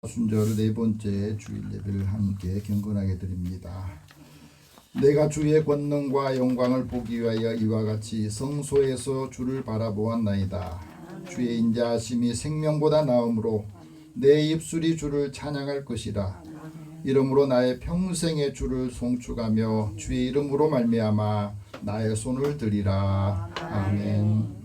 순절 네 번째 주일 예배를 함께 경건하게 드립니다. 내가 주의 권능과 영광을 보기 위하여 이와 같이 성소에서 주를 바라보았나이다. 주의 인자하심이 생명보다 나음으로 내 입술이 주를 찬양할 것이라. 이름으로 나의 평생의 주를 송축하며 주의 이름으로 말미암아 나의 손을 드리라. 아멘.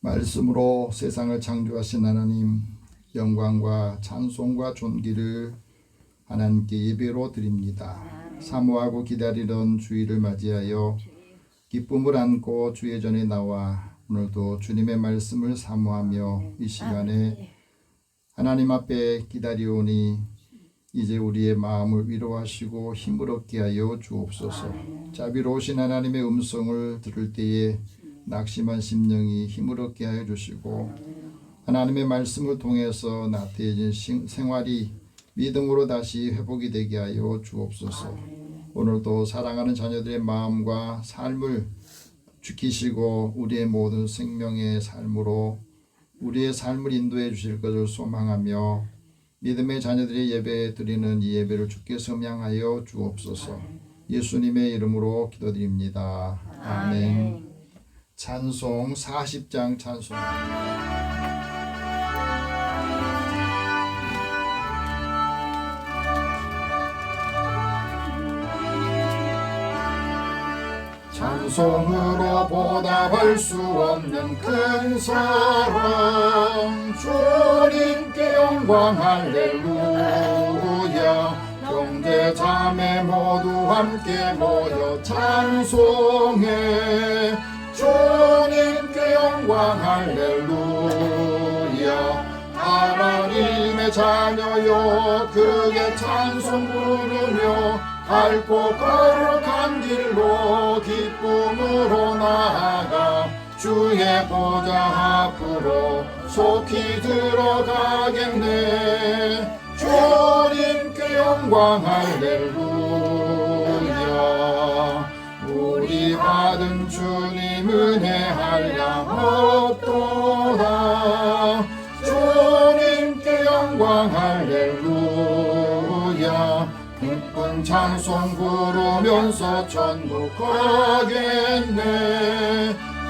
말씀으로 세상을 창조하신 하나님, 영광과 찬송과 존귀를 하나님께 예배로 드립니다. 사모하고 기다리던 주일을 맞이하여 기쁨을 안고 주의 전에 나와 오늘도 주님의 말씀을 사모하며 이 시간에 하나님 앞에 기다리오니 이제 우리의 마음을 위로하시고 힘을 얻게 하여 주옵소서. 자비로우신 하나님의 음성을 들을 때에 낙심한 심령이 힘을 얻게 하여 주시고 하나님의 말씀을 통해서 나태해진 생활이 믿음으로 다시 회복이 되게 하여 주옵소서. 오늘도 사랑하는 자녀들의 마음과 삶을 지키시고 우리의 모든 생명의 삶으로 우리의 삶을 인도해 주실 것을 소망하며 믿음의 자녀들의 예배 드리는 이 예배를 주께 섬양하여 주옵소서. 예수님의 이름으로 기도드립니다. 아멘. 찬송 40장 찬송. 찬송으로 보답할 수 없는 큰 사랑 주님께 영광 할렐루야. 형제 자매 모두 함께 모여 찬송해 주님께 영광 할렐루야. 하나님의 자녀여 크게 찬송 부르며 밝고 거룩한 길로 기쁨으로 나아가 주의 보좌 앞으로 속히 들어가겠네. 주님께 영광 할렐루야. 우리 받은 주님 은혜 한량 없도다. 주님께 영광 할렐루야. 기쁜 찬송 부르면서 천국 가겠네.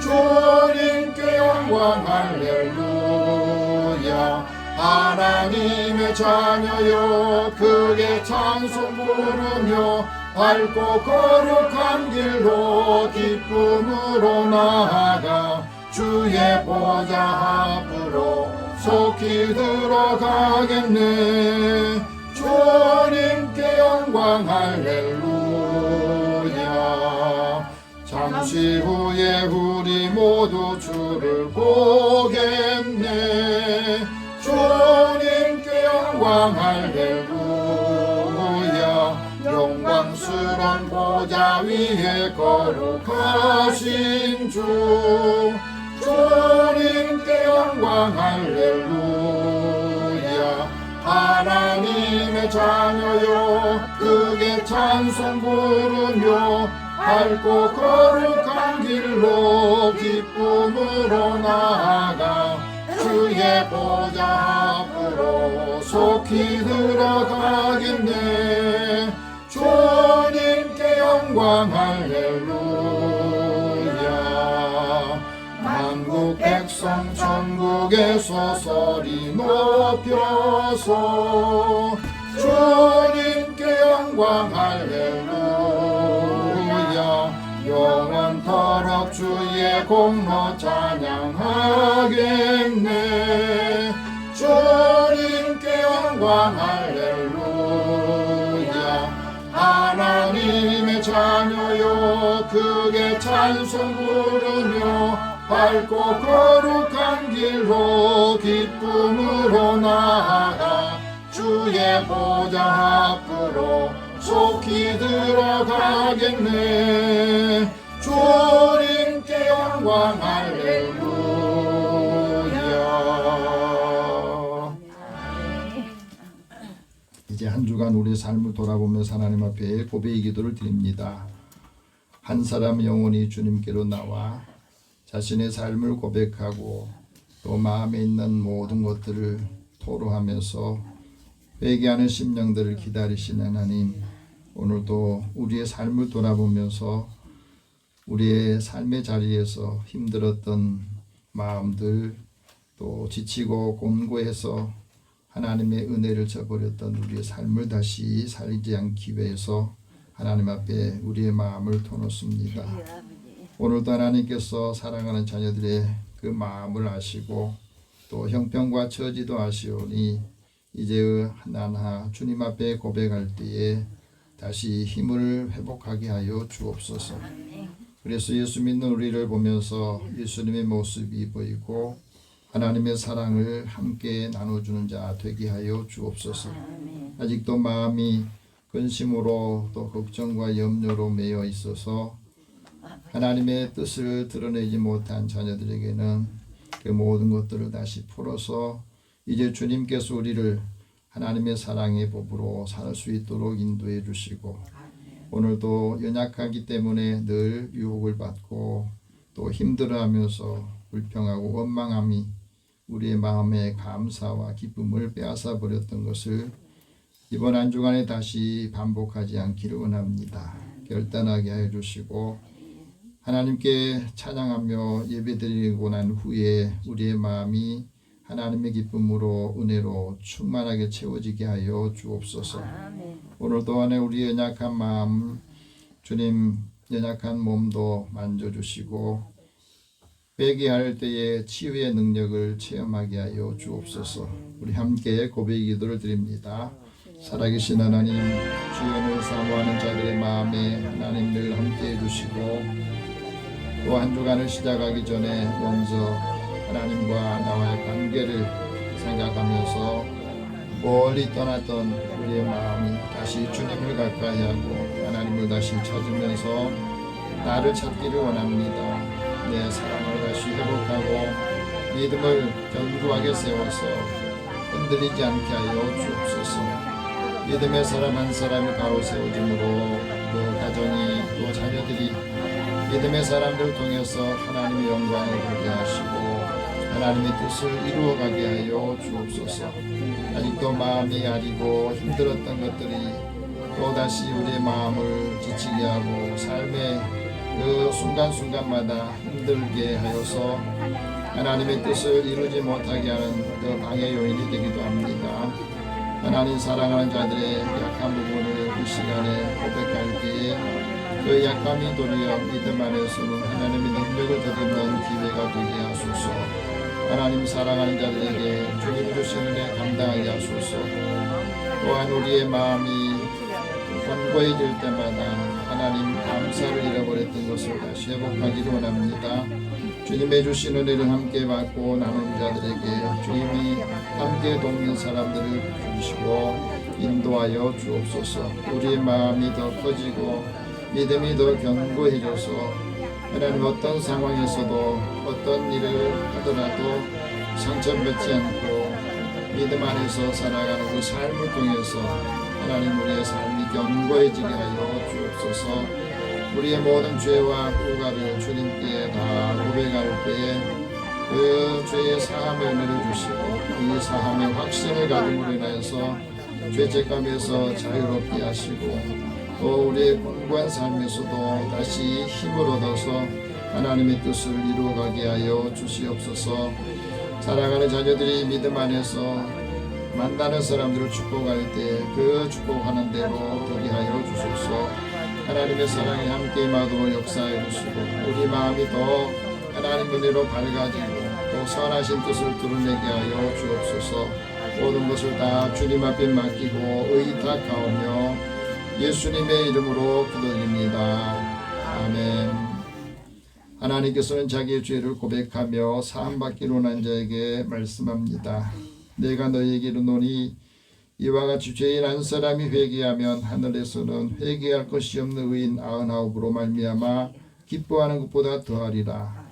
주님께 영광 할렐루야. 하나님의 자녀여 크게 찬송 부르며 밝고 거룩한 길로 기쁨으로 나아가 주의 보좌 앞으로 속히 들어가겠네. 주님께 영광 할렐루야. 잠시 후에 우리 모두 주를 보겠네. 주님께 영광 할렐루야. 영광스런 보좌 위에 거룩하신 주 주님께 영광 할렐루야. 하나님의 자녀여 크게 찬송 부르며 밝고 거룩한 길로 기쁨으로 나아가 주의 보좌 앞으로 속히 들어가겠네. 주님께 영광 할렐루야. 만국 백성 천국에서 소리 높여서 주님께 영광 할렐루야. 영원토록 주의 공로 찬양하겠네. 주님께 영광 할렐루야. 하나님 하나님의 자녀요 크게 찬송 부르며 밝고 거룩한 길로 기쁨으로 나아가 주의 보좌 앞으로 속히 들어가겠네. 주님께 영광 할렐루야. 이제 한 주간 우리의 삶을 돌아보면서 하나님 앞에 고백의 기도를 드립니다. 한 사람 영혼이 주님께로 나와 자신의 삶을 고백하고 또 마음에 있는 모든 것들을 토로하면서 회개하는 심령들을 기다리시는 하나님, 오늘도 우리의 삶을 돌아보면서 우리의 삶의 자리에서 힘들었던 마음들, 또 지치고 곤고해서 하나님의 은혜를 저버렸던 우리의 삶을 다시 살리지 않기 위해서 하나님 앞에 우리의 마음을 터놓습니다. 오늘도 하나님께서 사랑하는 자녀들의 그 마음을 아시고 또 형편과 처지도 아시오니 이제 하나하나 주님 앞에 고백할 때에 다시 힘을 회복하게 하여 주옵소서. 그래서 예수 믿는 우리를 보면서 예수님의 모습이 보이고 하나님의 사랑을 함께 나눠주는 자 되게 하여 주옵소서. 아직도 마음이 근심으로 또 걱정과 염려로 매여 있어서 하나님의 뜻을 드러내지 못한 자녀들에게는 그 모든 것들을 다시 풀어서 이제 주님께서 우리를 하나님의 사랑의 법으로 살 수 있도록 인도해 주시고 오늘도 연약하기 때문에 늘 유혹을 받고 또 힘들어하면서 불평하고 원망함이 우리의 마음의 감사와 기쁨을 빼앗아 버렸던 것을 이번 한 주간에 다시 반복하지 않기를 원합니다. 결단하게 해 주시고 하나님께 찬양하며 예배드리고 난 후에 우리의 마음이 하나님의 기쁨으로 은혜로 충만하게 채워지게 하여 주옵소서. 오늘 또한 우리의 연약한 마음, 주님 연약한 몸도 만져주시고 회개할 때에 치유의 능력을 체험하게 하여 주옵소서. 우리 함께 고백의 기도를 드립니다. 살아계신 하나님, 주연을 사모하는 자들의 마음에 하나님 늘 함께 해주시고 또 한 주간을 시작하기 전에 먼저 하나님과 나와의 관계를 생각하면서 멀리 떠났던 우리의 마음이 다시 주님을 가까이 하고 하나님을 다시 찾으면서 나를 찾기를 원합니다. 내 사랑을 다시 회복하고 믿음을 견고하게 세워서 흔들리지 않게 하여 주옵소서. 믿음의 사람 한 사람이 바로 세워짐으로 그 가정이 또 자녀들이 믿음의 사람들 통해서 하나님의 영광을 보게 하시고 하나님의 뜻을 이루어가게 하여 주옵소서. 아직도 마음이 아리고 힘들었던 것들이 또다시 우리의 마음을 지치게 하고 삶의 그 순간순간마다 힘들게 하여서 하나님의 뜻을 이루지 못하게 하는 그 방해 요인이 되기도 합니다. 하나님 사랑하는 자들의 약한 부분을 이 시간에 고백할 때에 그 약함이 도리어 믿음 안에서는 하나님의 능력을 더듬는 기회가 되게 하소서. 하나님 사랑하는 자들에게 주님 주시는 은혜 감당하게 하소서. 또한 우리의 마음이 견고해질 때마다 하나님 감사를 잃어버렸던 것을 다시 회복하기를 원합니다. 주님의 주신 은혜를 함께 받고 나눈 자들에게 주님이 함께 돕는 사람들을 주시고 인도하여 주옵소서. 우리의 마음이 더 커지고 믿음이 더 견고해져서 하나님 어떤 상황에서도 어떤 일을 하더라도 상처받지 않고 믿음 안에서 살아가는 그 삶을 통해서 하나님 우리의 삶이 견고해지게 하여 주옵소서. 우리의 모든 죄와 후가를 주님께 다 고백할 때에 그 죄의 사함의 은혜를 주시고 이 사함의 확신을 가짐으로 인하여서 죄책감에서 자유롭게 하시고 또 우리의 공고한 삶에서도 다시 힘을 얻어서 하나님의 뜻을 이루어가게 하여 주시옵소서. 사랑하는 자녀들이 믿음 안에서 만나는 사람들을 축복할 때 그 축복하는 대로 되게 하여 주소서. 하나님의 사랑이 함께 임하도록 역사해 주시고 우리 마음이 더 하나님 은혜로 밝아지고 또 선하신 뜻을 드러내게 하여 주옵소서. 모든 것을 다 주님 앞에 맡기고 의탁하오며 예수님의 이름으로 기도드립니다. 아멘. 하나님께서는 자기의 죄를 고백하며 사함받기로 한 자에게 말씀합니다. 내가 너희에게 이르노니 이와 같이 죄인 한 사람이 회개하면 하늘에서는 회개할 것이 없는 의인 99으로 말미암아 기뻐하는 것보다 더하리라.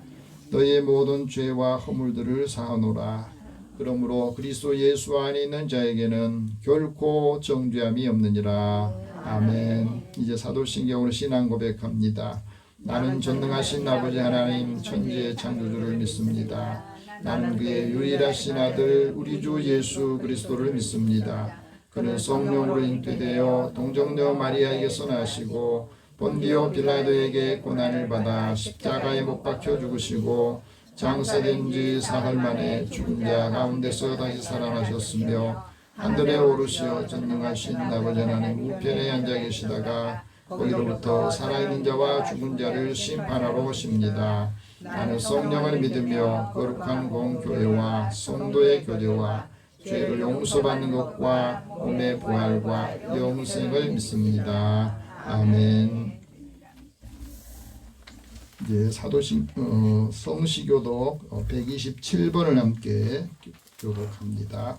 너희의 모든 죄와 허물들을 사하노라. 그러므로 그리스도 예수 안에 있는 자에게는 결코 정죄함이 없느니라. 아멘. 이제 사도신경으로 신앙 고백합니다. 나는 전능하신 아버지 하나님 천지의 창조주를 믿습니다. 나는 그의 유일하신 아들 우리 주 예수 그리스도를 믿습니다. 그는 성령으로 잉태되어 동정녀 마리아에게서 나시고 본디오 빌라도에게 고난을 받아 십자가에 못 박혀 죽으시고 장사된 지 사흘 만에 죽은 자 가운데서 다시 살아나셨으며 하늘에 오르시어 전능하신 아버지 하나님 우편에 앉아 계시다가 거기로부터 살아있는 자와 죽은 자를 심판하러 오십니다. 나는 성령을 믿으며 거룩한 공교회와 성도의 교제와 죄를 용서받는 것과 몸의 부활과 영생을 믿습니다. 아멘. 이제 성시교독 127번을 함께 교독합니다.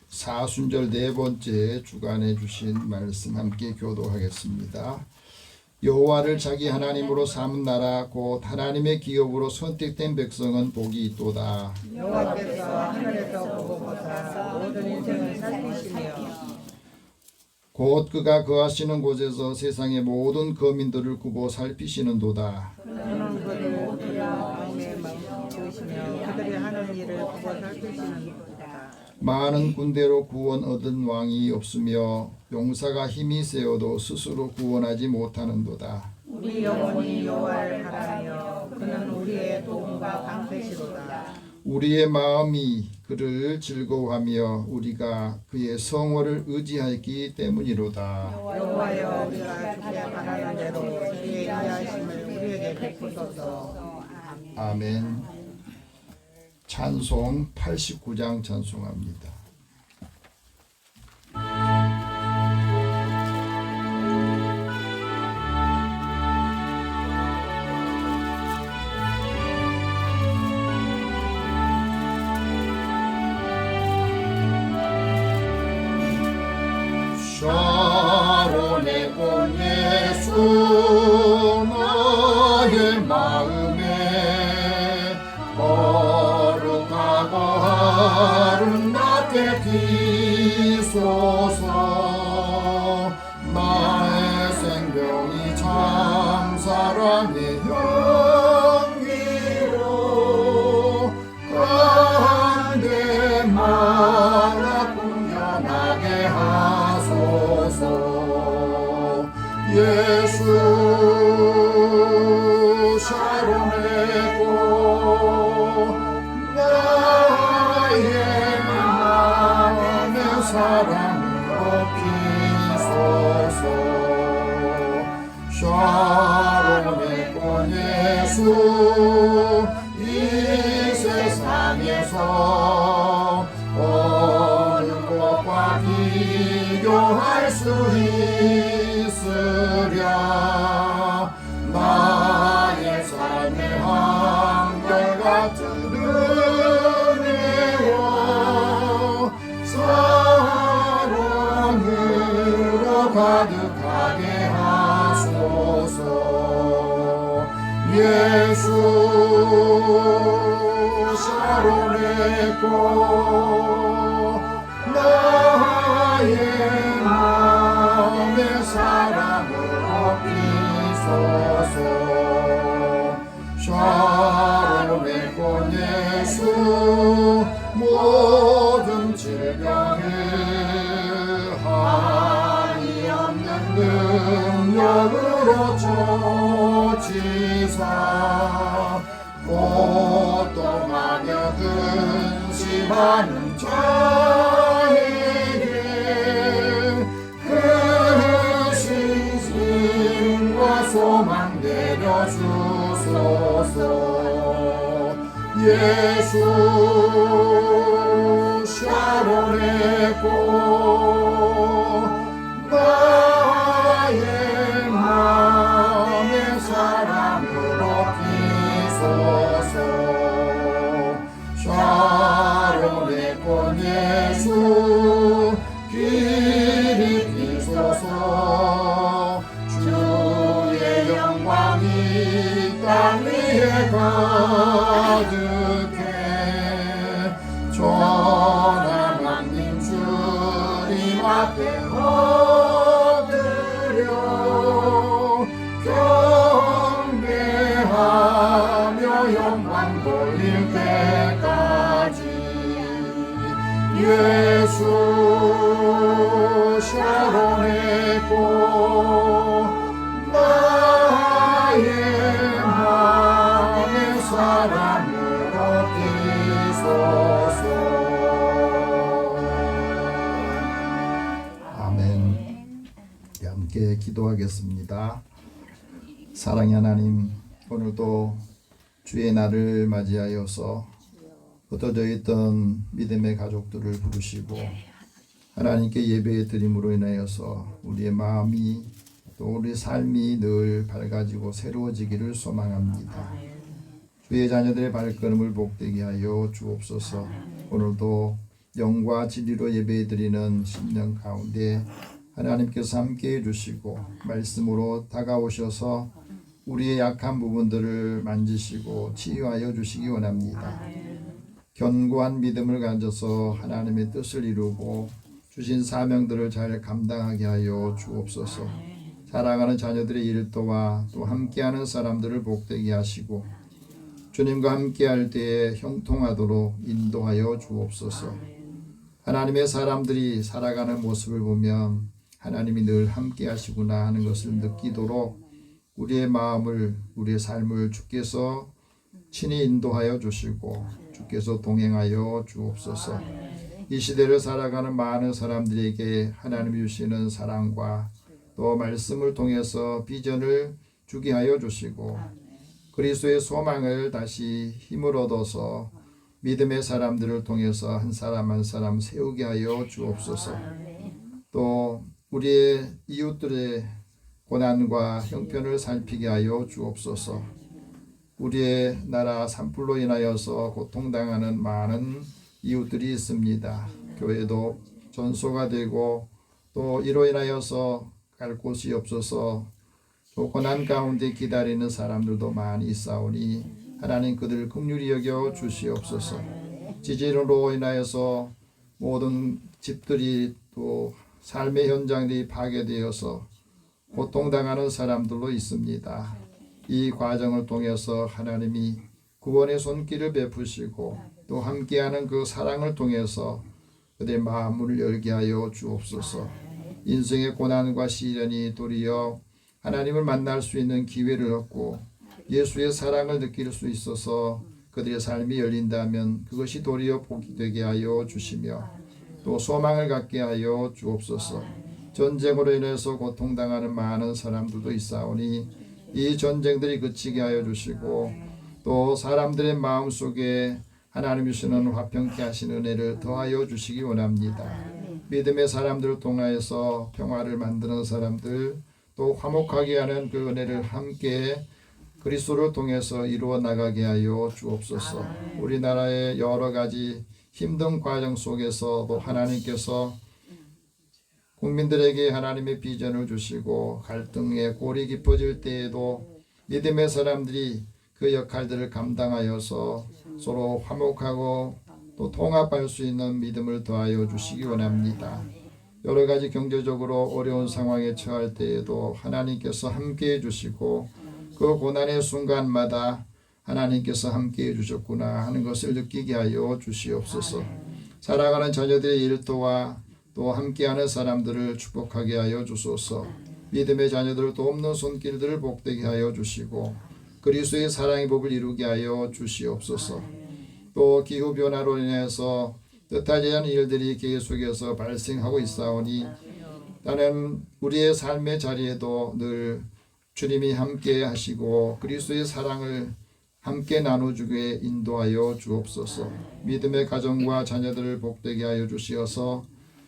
사순절 네 번째 주간에 주신 말씀 함께 교도하겠습니다. 여호와를 자기 하나님으로 삼은 나라 곧 하나님의 기업으로 선택된 백성은 복이 있도다. 여호와께서 하늘에서 보고 보사 모든 인생을 살피시며 곧 그가 거하시는 곳에서 세상의 모든 거민들을 구보 살피시는도다. 그는 그들의 모든 마음에 지으시며 그들이 하는 일을 구보 살피시는도다. 많은 군대로 구원 얻은 왕이 없으며 용사가 힘이 세어도 스스로 구원하지 못하는도다. 우리 영혼이 여호와를 바라며 그는 우리의 도움과 방패시로다. 우리의 마음이 그를 즐거워하며 우리가 그의 성호를 의지하기 때문이로다. 여호와여 우리가 주께 바라는 대로 주의 인자하심을 우리에게 베푸소서. 아멘. 찬송 89장 찬송합니다. 샤론의 꽃 예수 나의 마음에 거룩하고 아름답게 비소서. 나의 생명이 참 사랑의 향기로 간대 마라 풍년하게 하소서. 예수 샤론의 꽃 나의 마음에 사랑으로 피소서. 샤론의 꽃 예수 이 세상에서 어느 꽃과 비교할 수 있으랴. 나의 삶의 한결같은 은혜와 사랑으로 가득하게 하소서. 예수 샤론의 꽃 나의 마음의 사랑으로 비소서. 샤론의 꽃 예수 모든 질병을 한이 없는 능력으로 쫓으사 고통하며 근심하는 자에게 그 신심과 소망 내려주소서. 예수 샤론의 꽃 나의 마음의 사랑으로 피소서 샤론의 꽃 예수 길이 피소서 주의 영광이 땅 위에 가득해 전하나님 주님 앞에 엎드려 경배하며 영광 돌릴 때까지 예수 샤론의 꽃 나의 마음의 사랑으로 피소서. 아멘. 함께 기도하겠습니다. 사랑의 하나님, 오늘도 주의 날을 맞이하여서 흩어져 있던 믿음의 가족들을 부르시고 하나님께 예배 드림으로 인하여서 우리의 마음이 또 우리 삶이 늘 밝아지고 새로워지기를 소망합니다. 주의 자녀들의 발걸음을 복되게 하여 주옵소서. 오늘도 영과 진리로 예배 드리는 심령 가운데 하나님께서 함께 해주시고 말씀으로 다가오셔서 우리의 약한 부분들을 만지시고 치유하여 주시기 원합니다. 견고한 믿음을 가져서 하나님의 뜻을 이루고 주신 사명들을 잘 감당하게 하여 주옵소서. 사랑하는 자녀들의 일터와 또 함께하는 사람들을 복되게 하시고 주님과 함께할 때에 형통하도록 인도하여 주옵소서. 하나님의 사람들이 살아가는 모습을 보면 하나님이 늘 함께하시구나 하는 것을 느끼도록 우리의 마음을 우리의 삶을 주께서 친히 인도하여 주시고 주께서 동행하여 주옵소서. 이 시대를 살아가는 많은 사람들에게 하나님이 주시는 사랑과 또 말씀을 통해서 비전을 주게 하여 주시고 그리스도의 소망을 다시 힘을 얻어서 믿음의 사람들을 통해서 한 사람 한 사람 세우게 하여 주옵소서. 또 우리의 이웃들의 고난과 형편을 살피게 하여 주옵소서. 우리의 나라 산불로 인하여서 고통당하는 많은 이웃들이 있습니다. 교회도 전소가 되고 또 이로 인하여서 갈 곳이 없어서 또 고난 가운데 기다리는 사람들도 많이 있사오니 하나님 그들을 긍휼히 여겨 주시옵소서. 지진으로 인하여서 모든 집들이 또 삶의 현장들이 파괴되어서 고통당하는 사람들도 있습니다. 이 과정을 통해서 하나님이 구원의 손길을 베푸시고 또 함께하는 그 사랑을 통해서 그들의 마음을 열게 하여 주옵소서. 인생의 고난과 시련이 도리어 하나님을 만날 수 있는 기회를 얻고 예수의 사랑을 느낄 수 있어서 그들의 삶이 열린다면 그것이 도리어 복이 되게 하여 주시며 또 소망을 갖게 하여 주옵소서. 전쟁으로 인해서 고통당하는 많은 사람들도 있사오니 이 전쟁들이 그치게 하여 주시고 또 사람들의 마음속에 하나님이 주시는 화평케 하시는 은혜를 더하여 주시기 원합니다. 믿음의 사람들을 통하여서 평화를 만드는 사람들 또 화목하게 하는 그 은혜를 함께 그리스도를 통해서 이루어 나가게 하여 주옵소서. 우리나라의 여러 가지 힘든 과정 속에서도 하나님께서 국민들에게 하나님의 비전을 주시고 갈등의 골이 깊어질 때에도 믿음의 사람들이 그 역할들을 감당하여서 서로 화목하고 또 통합할 수 있는 믿음을 더하여 주시기 원합니다. 여러 가지 경제적으로 어려운 상황에 처할 때에도 하나님께서 함께해 주시고 그 고난의 순간마다 하나님께서 함께해 주셨구나 하는 것을 느끼게 하여 주시옵소서. 사랑하는 자녀들의 일터와 또 함께하는 사람들을 축복하게 하여 주소서. 믿음의 자녀들을 돕는 손길들을 복되게 하여 주시고 그리스도의 사랑의 법을 이루게 하여 주시옵소서. 또 기후변화로 인해서 뜻하지 않은 일들이 계속해서 발생하고 있사오니 나는 우리의 삶의 자리에도 늘 주님이 함께 하시고 그리스도의 사랑을 함께 나눠주게 인도하여 주옵소서. 믿음의 가정과 자녀들을 복되게 하여 주시어서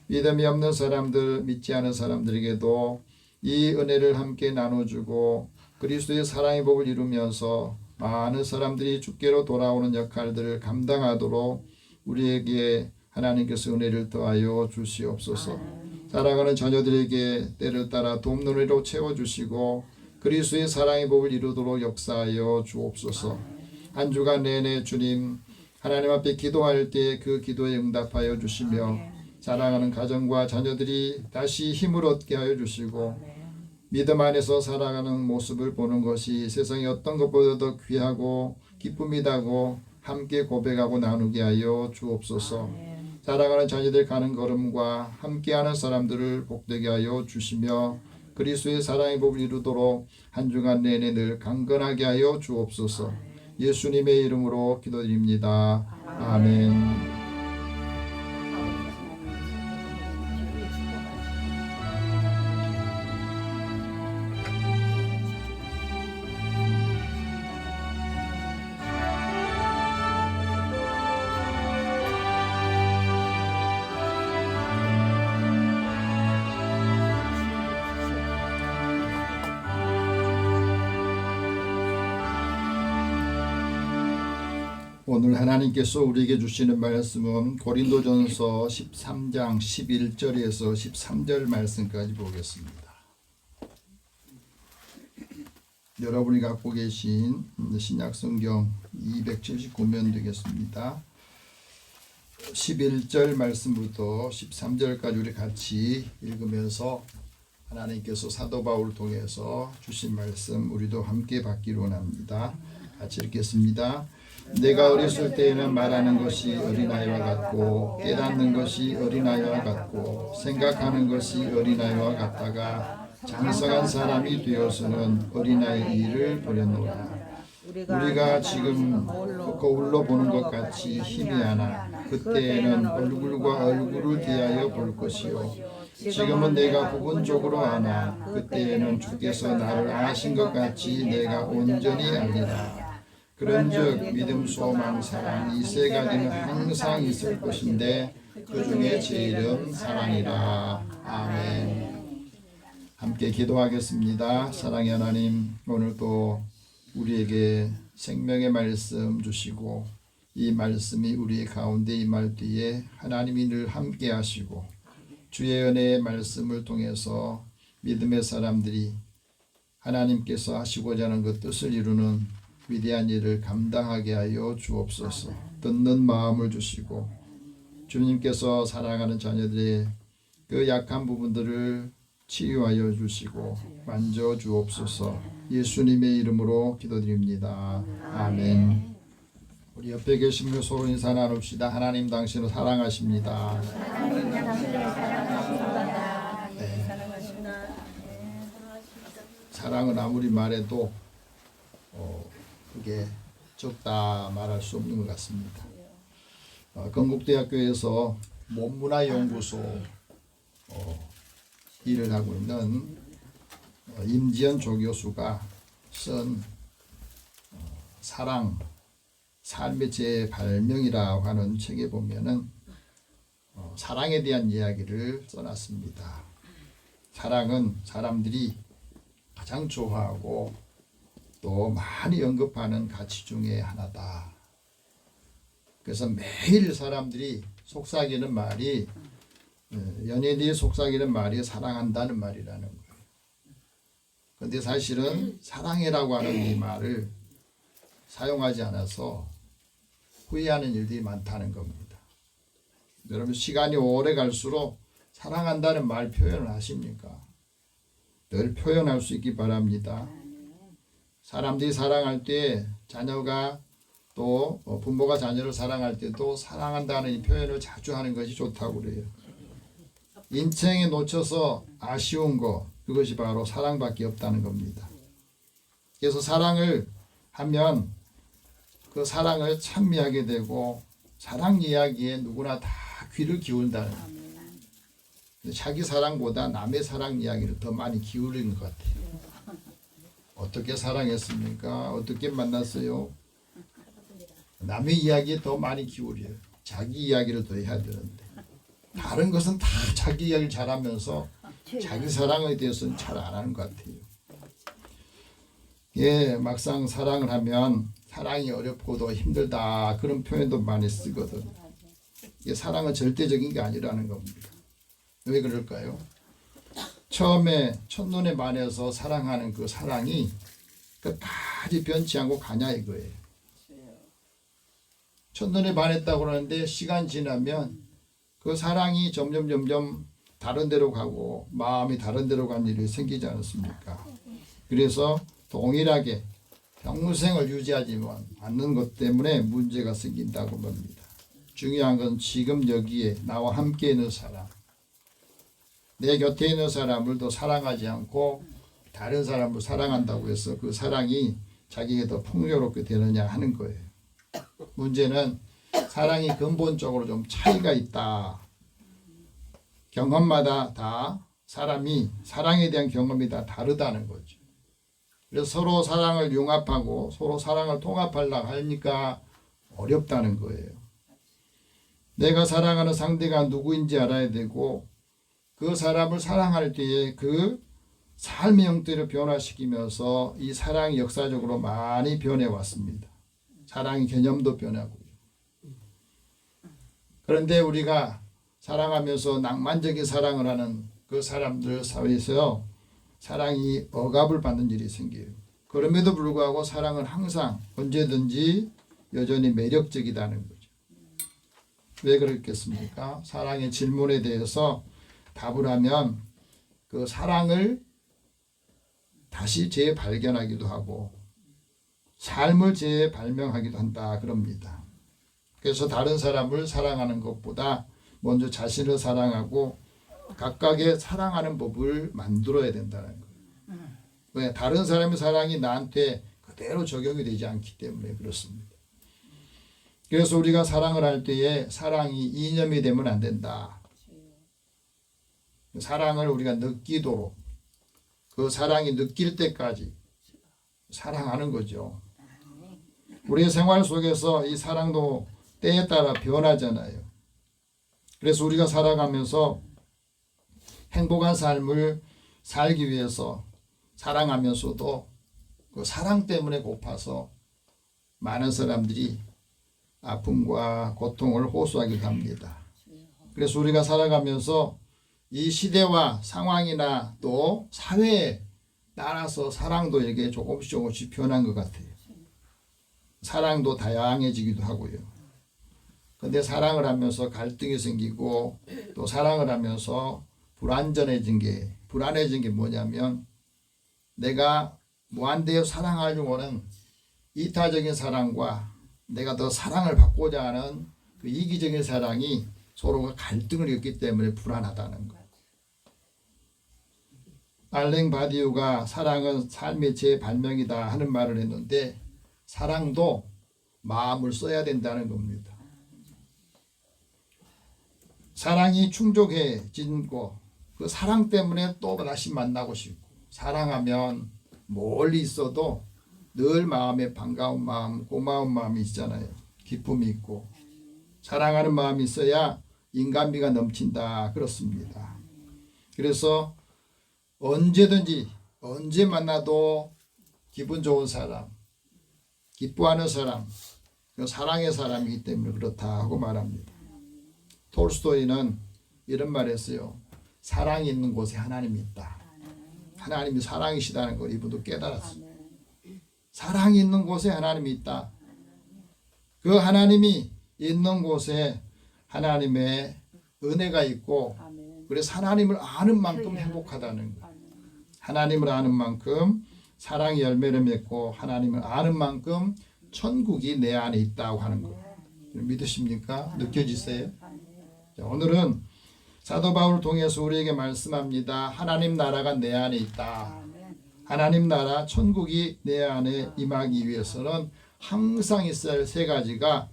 믿음이 없는 사람들, 믿지 않은 사람들에게도 이 은혜를 함께 나눠주고 그리스도의 사랑의 복을 이루면서 많은 사람들이 주께로 돌아오는 역할들을 감당하도록 우리에게 하나님께서 은혜를 더하여 주시옵소서. 사랑하는 자녀들에게 때를 따라 돕는으로 채워주시고 그리스도의 사랑의 복을 이루도록 역사하여 주옵소서. 한 주간 내내 주님 하나님 앞에 기도할 때 그 기도에 응답하여 주시며 사랑하는 가정과 자녀들이 다시 힘을 얻게 하여 주시고 믿음 안에서 살아가는 모습을 보는 것이 세상의 어떤 것보다도 귀하고 기쁨이다고 함께 고백하고 나누게 하여 주옵소서. 사랑하는 자녀들 가는 걸음과 함께하는 사람들을 복되게 하여 주시며 그리스도의 사랑의 복을 이루도록 한 주간 내내 늘 강건하게 하여 주옵소서. 예수님의 이름으로 기도드립니다. 아멘. 오늘 하나님께서 우리에게 주시는 말씀은 고린도전서 13장 11절에서 13절 말씀까지 보겠습니다. 여러분이 갖고 계신 신약성경 279면 되겠습니다. 11절 말씀부터 13절까지 우리 같이 읽으면서 하나님께서 사도 바울을 통해서 주신 말씀 우리도 함께 받기로 원합니다. 같이 읽겠습니다. 내가 어렸을 때에는 말하는 것이 어린아이와 같고 깨닫는 것이 어린아이와 같고 생각하는 것이 어린아이와 같다가 장성한 사람이 되어서는 어린아이의 일을 버렸노라. 우리가 지금 거울로 보는 것 같이 희미하나 그때에는 얼굴과 얼굴을 대하여 볼 것이요 지금은 내가 부분적으로 아나 그때에는 주께서 나를 아신 것 같이 내가 온전히 알리라. 그런즉 믿음, 소망, 사랑 이 세 가지는 항상 있을 것인데 그 중에 제일은 사랑이라. 아멘. 함께 기도하겠습니다. 사랑의 하나님, 오늘도 우리에게 생명의 말씀 주시고 이 말씀이 우리 가운데 임할 때에 하나님이 늘 함께 하시고 주의 은혜의 말씀을 통해서 믿음의 사람들이 하나님께서 하시고자 하는 그 뜻을 이루는 위대한 일을 감당하게 하여 주옵소서. 듣는 마음을 주시고 주님께서 사랑하는 자녀들의 그 약한 부분들을 치유하여 주시고 만져 주옵소서. 예수님의 이름으로 기도드립니다. 아멘. 우리 옆에 계신 분 서로 인사 나눕시다. 하나님 당신을 사랑하십니다. 네. 사랑은 아무리 말해도 그게 적다 말할 수 없는 것 같습니다. 건국대학교에서 몸문화연구소 일을 하고 있는 임지연 조교수가 쓴 사랑, 삶의 재발명이라고 하는 책에 보면은 사랑에 대한 이야기를 써놨습니다. 사랑은 사람들이 가장 좋아하고 또 많이 언급하는 가치 중에 하나다. 그래서 매일 사람들이 속삭이는 말이 연인이 속삭이는 말이 사랑한다는 말이라는 거예요. 그런데 사실은 사랑해라고 하는 이 말을 사용하지 않아서 후회하는 일들이 많다는 겁니다. 여러분 시간이 오래 갈수록 사랑한다는 말 표현을 하십니까? 늘 표현할 수 있기 바랍니다. 사람들이 사랑할 때 자녀가 또 부모가 자녀를 사랑할 때도 사랑한다는 이 표현을 자주 하는 것이 좋다고 그래요. 인생에 놓쳐서 아쉬운 거 그것이 바로 사랑밖에 없다는 겁니다. 그래서 사랑을 하면 그 사랑을 찬미하게 되고 사랑 이야기에 누구나 다 귀를 기울인다는 겁니다. 자기 사랑보다 남의 사랑 이야기를 더 많이 기울이는 것 같아요. 어떻게 사랑했습니까? 어떻게 만났어요? 남의 이야기에 더 많이 기울여요. 자기 이야기를 더 해야 되는데 다른 것은 다 자기 이야기를 잘하면서 자기 사랑에 대해서는 잘 안 하는 것 같아요. 예, 막상 사랑을 하면 사랑이 어렵고도 힘들다 그런 표현도 많이 쓰거든. 이게 사랑은 절대적인 게 아니라는 겁니다. 왜 그럴까요? 처음에 첫눈에 반해서 사랑하는 그 사랑이 끝까지 변치 않고 가냐 이거예요. 첫눈에 반했다고 그러는데 시간 지나면 그 사랑이 점점 다른 데로 가고 마음이 다른 데로 간 일이 생기지 않습니까? 그래서 동일하게 평생을 유지하지만 않는 것 때문에 문제가 생긴다고 봅니다. 중요한 건 지금 여기에 나와 함께 있는 사람, 내 곁에 있는 사람을 더 사랑하지 않고 다른 사람을 사랑한다고 해서 그 사랑이 자기에게 더 풍요롭게 되느냐 하는 거예요. 문제는 사랑이 근본적으로 좀 차이가 있다. 경험마다 다 사람이 사랑에 대한 경험이 다 다르다는 거죠. 그래서 서로 사랑을 융합하고 서로 사랑을 통합하려고 하니까 어렵다는 거예요. 내가 사랑하는 상대가 누구인지 알아야 되고 그 사람을 사랑할 때에 그 삶의 형태를 변화시키면서 이 사랑이 역사적으로 많이 변해왔습니다. 사랑의 개념도 변하고요. 그런데 우리가 사랑하면서 낭만적인 사랑을 하는 그 사람들 사이에서 사랑이 억압을 받는 일이 생겨요. 그럼에도 불구하고 사랑은 항상 언제든지 여전히 매력적이다는 거죠. 왜 그렇겠습니까? 사랑의 질문에 대해서 답을 하면 그 사랑을 다시 재발견하기도 하고 삶을 재발명하기도 한다 그럽니다. 그래서 다른 사람을 사랑하는 것보다 먼저 자신을 사랑하고 각각의 사랑하는 법을 만들어야 된다는 거예요. 왜? 다른 사람의 사랑이 나한테 그대로 적용이 되지 않기 때문에 그렇습니다. 그래서 우리가 사랑을 할 때에 사랑이 이념이 되면 안 된다. 사랑을 우리가 느끼도록 그 사랑이 느낄 때까지 사랑하는 거죠. 우리의 생활 속에서 이 사랑도 때에 따라 변하잖아요. 그래서 우리가 살아가면서 행복한 삶을 살기 위해서 사랑하면서도 그 사랑 때문에 고파서 많은 사람들이 아픔과 고통을 호소하기도 합니다. 그래서 우리가 살아가면서 이 시대와 상황이나 또 사회에 따라서 사랑도 이렇게 조금씩 변한 것 같아요. 사랑도 다양해지기도 하고요. 근데 사랑을 하면서 갈등이 생기고 또 사랑을 하면서 불안해진 게 뭐냐면 내가 무한대에 사랑하려고 하는 이타적인 사랑과 내가 더 사랑을 받고자 하는 그 이기적인 사랑이 서로가 갈등을 겪기 때문에 불안하다는 거예요. 알랭 바디우가 사랑은 삶의 재발명이다 하는 말을 했는데 사랑도 마음을 써야 된다는 겁니다. 사랑이 충족해지고 그 사랑 때문에 또 다시 만나고 싶고 사랑하면 멀리 있어도 늘 마음에 반가운 마음, 고마운 마음이 있잖아요. 기쁨이 있고 사랑하는 마음이 있어야 인간미가 넘친다 그렇습니다. 그래서 언제든지 언제 만나도 기분 좋은 사람, 기뻐하는 사람, 사랑의 사람이기 때문에 그렇다 하고 말합니다. 톨스토이는 이런 말을 했어요. 사랑이 있는 곳에 하나님이 있다. 하나님이 사랑이시다는 걸 이분도 깨달았어요. 사랑이 있는 곳에 하나님이 있다. 그 하나님이 있는 곳에 하나님의 은혜가 있고 그래서 하나님을 아는 만큼 행복하다는 거예요. 하나님을 아는 만큼 사랑의 열매를 맺고 하나님을 아는 만큼 천국이 내 안에 있다고 하는 거예요. 믿으십니까? 느껴지세요? 자, 오늘은 사도 바울을 통해서 우리에게 말씀합니다. 하나님 나라가 내 안에 있다. 하나님 나라 천국이 내 안에 임하기 위해서는 항상 있어야 할 세 가지가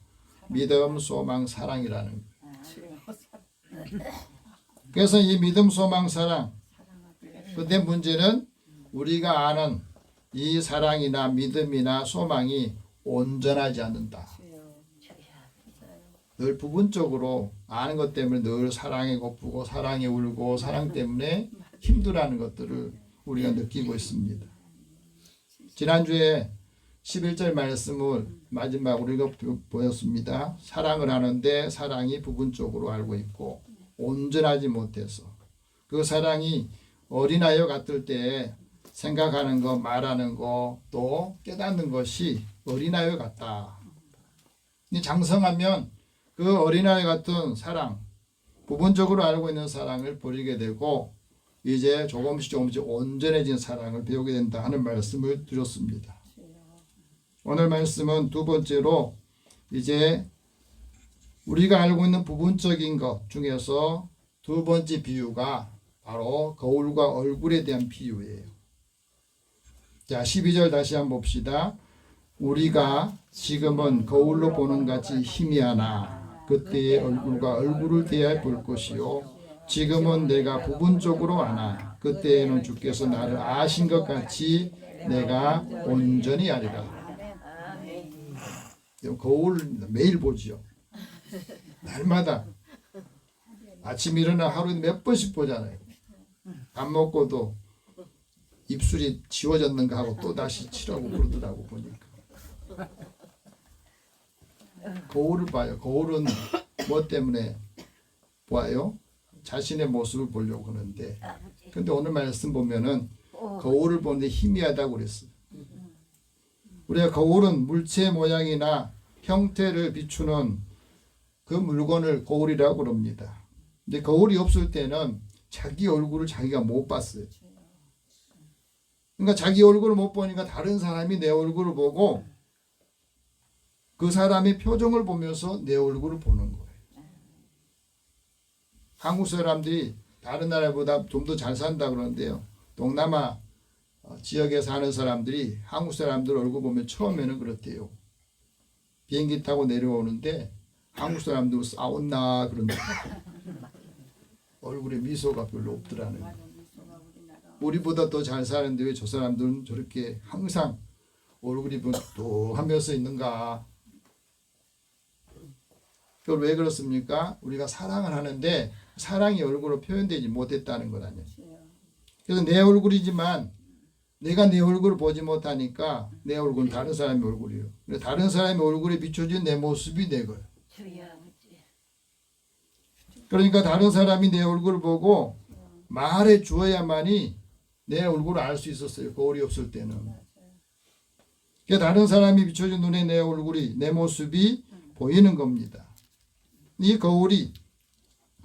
믿음, 소망, 사랑이라는 거예요. 그래서 이 믿음, 소망, 사랑. 근데 문제는 우리가 아는 이 사랑이나 믿음이나 소망이 온전하지 않는다. 늘 부분적으로 아는 것 때문에 늘 사랑에 고프고 사랑에 울고 사랑 때문에 힘들어하는 것들을 우리가 느끼고 있습니다. 지난주에 11절 말씀을 마지막 우리가 보였습니다. 사랑을 하는데 사랑이 부분적으로 알고 있고 온전하지 못해서 그 사랑이 어린아이와 같을 때 생각하는 것, 말하는 것, 또 깨닫는 것이 어린아이와 같다. 장성하면 그 어린아이 같은 사랑, 부분적으로 알고 있는 사랑을 버리게 되고 이제 조금씩 온전해진 사랑을 배우게 된다 하는 말씀을 드렸습니다. 오늘 말씀은 두 번째로 이제 우리가 알고 있는 부분적인 것 중에서 두 번째 비유가 바로 거울과 얼굴에 대한 비유예요. 자, 12절 다시 한번 봅시다. 우리가 지금은 거울로 보는 같이 희미하나 그때의 얼굴과 얼굴을 대하여 볼 것이요 지금은 내가 부분적으로 아나 그때에는 주께서 나를 아신 것 같이 내가 온전히 아리라. 거울 매일 보지요. 날마다 아침 일어나 하루에 몇 번씩 보잖아요. 밥 먹고도 입술이 지워졌는가 하고 또 다시 치라고 그러더라고 보니까. 거울을 봐요. 거울은 뭐 때문에 보아요? 자신의 모습을 보려고 하는데 근데 오늘 말씀 보면은 거울을 보는데 희미하다고 그랬어요. 우리가 거울은 물체 모양이나 형태를 비추는 그 물건을 거울이라고 그럽니다. 근데 거울이 없을 때는 자기 얼굴을 자기가 못 봤어요. 그러니까 자기 얼굴을 못 보니까 다른 사람이 내 얼굴을 보고 그 사람의 표정을 보면서 내 얼굴을 보는 거예요. 한국 사람들이 다른 나라보다 좀 더 잘 산다 그러는데요. 동남아 지역에 사는 사람들이 한국 사람들 얼굴 보면 처음에는 그렇대요. 비행기 타고 내려오는데 한국 사람들 싸웠나 그런다. 얼굴에 미소가 별로 없더라는 거예요. 우리보다 더 잘 사는데 왜 저 사람들은 저렇게 항상 얼굴이 뚱하면서 있는가. 그걸 왜 그렇습니까? 우리가 사랑을 하는데 사랑이 얼굴로 표현되지 못했다는 것 아니에요. 그래서 내 얼굴이지만 내가 내 얼굴을 보지 못하니까 내 얼굴은 다른 사람의 얼굴이에요. 다른 사람의 얼굴에 비춰진 내 모습이 내 거예요. 그러니까 다른 사람이 내 얼굴을 보고 말해 주어야만이 내 얼굴을 알 수 있었어요. 거울이 없을 때는. 그러니까 다른 사람이 비춰진 눈에 내 얼굴이 내 모습이 보이는 겁니다. 이 거울이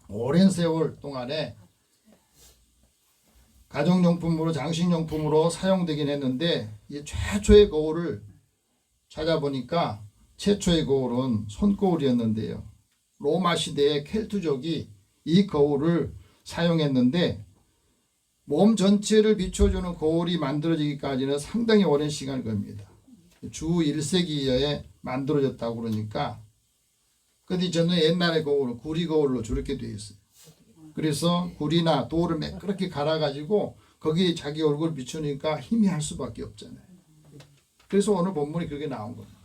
오랜 세월 동안에 가정용품으로 장식용품으로 사용되긴 했는데 이 최초의 거울을 찾아보니까 최초의 거울은 손거울이었는데요. 로마 시대의 켈트족이 이 거울을 사용했는데 몸 전체를 비춰주는 거울이 만들어지기까지는 상당히 오랜 시간을 걸립니다. 주 1세기에 만들어졌다고 그러니까 근데 저는 옛날에 거울은 구리 거울로 저렇게 되어 있어요. 그래서 구리나 돌을 매끄럽게 갈아가지고 거기에 자기 얼굴을 비추니까 희미할 수밖에 없잖아요. 그래서 오늘 본문이 그렇게 나온 겁니다.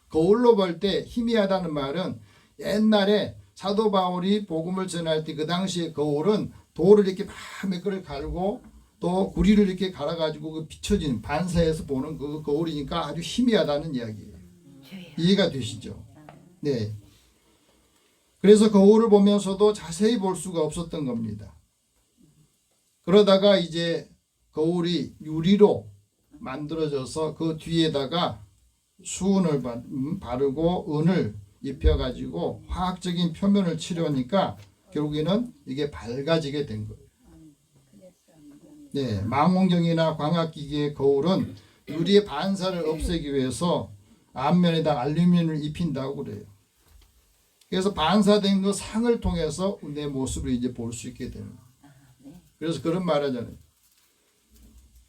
거울로 볼 때 희미하다는 말은 옛날에 사도 바울이 복음을 전할 때 그 당시에 거울은 돌을 이렇게 막 매끄럽게 갈고 또 구리를 이렇게 갈아가지고 그 비춰진 반사해서 보는 그 거울이니까 아주 희미하다는 이야기예요. 이해가 되시죠? 네. 그래서 거울을 보면서도 자세히 볼 수가 없었던 겁니다. 그러다가 이제 거울이 유리로 만들어져서 그 뒤에다가 수은을 바르고 은을 입혀가지고 화학적인 표면을 칠하니까 결국에는 이게 밝아지게 된 거예요. 네, 망원경이나 광학기기의 거울은 유리의 반사를 없애기 위해서 앞면에다 알루미늄을 입힌다고 그래요. 그래서 반사된 그 상을 통해서 내 모습을 이제 볼 수 있게 되는 거예요. 그래서 그런 말 하잖아요.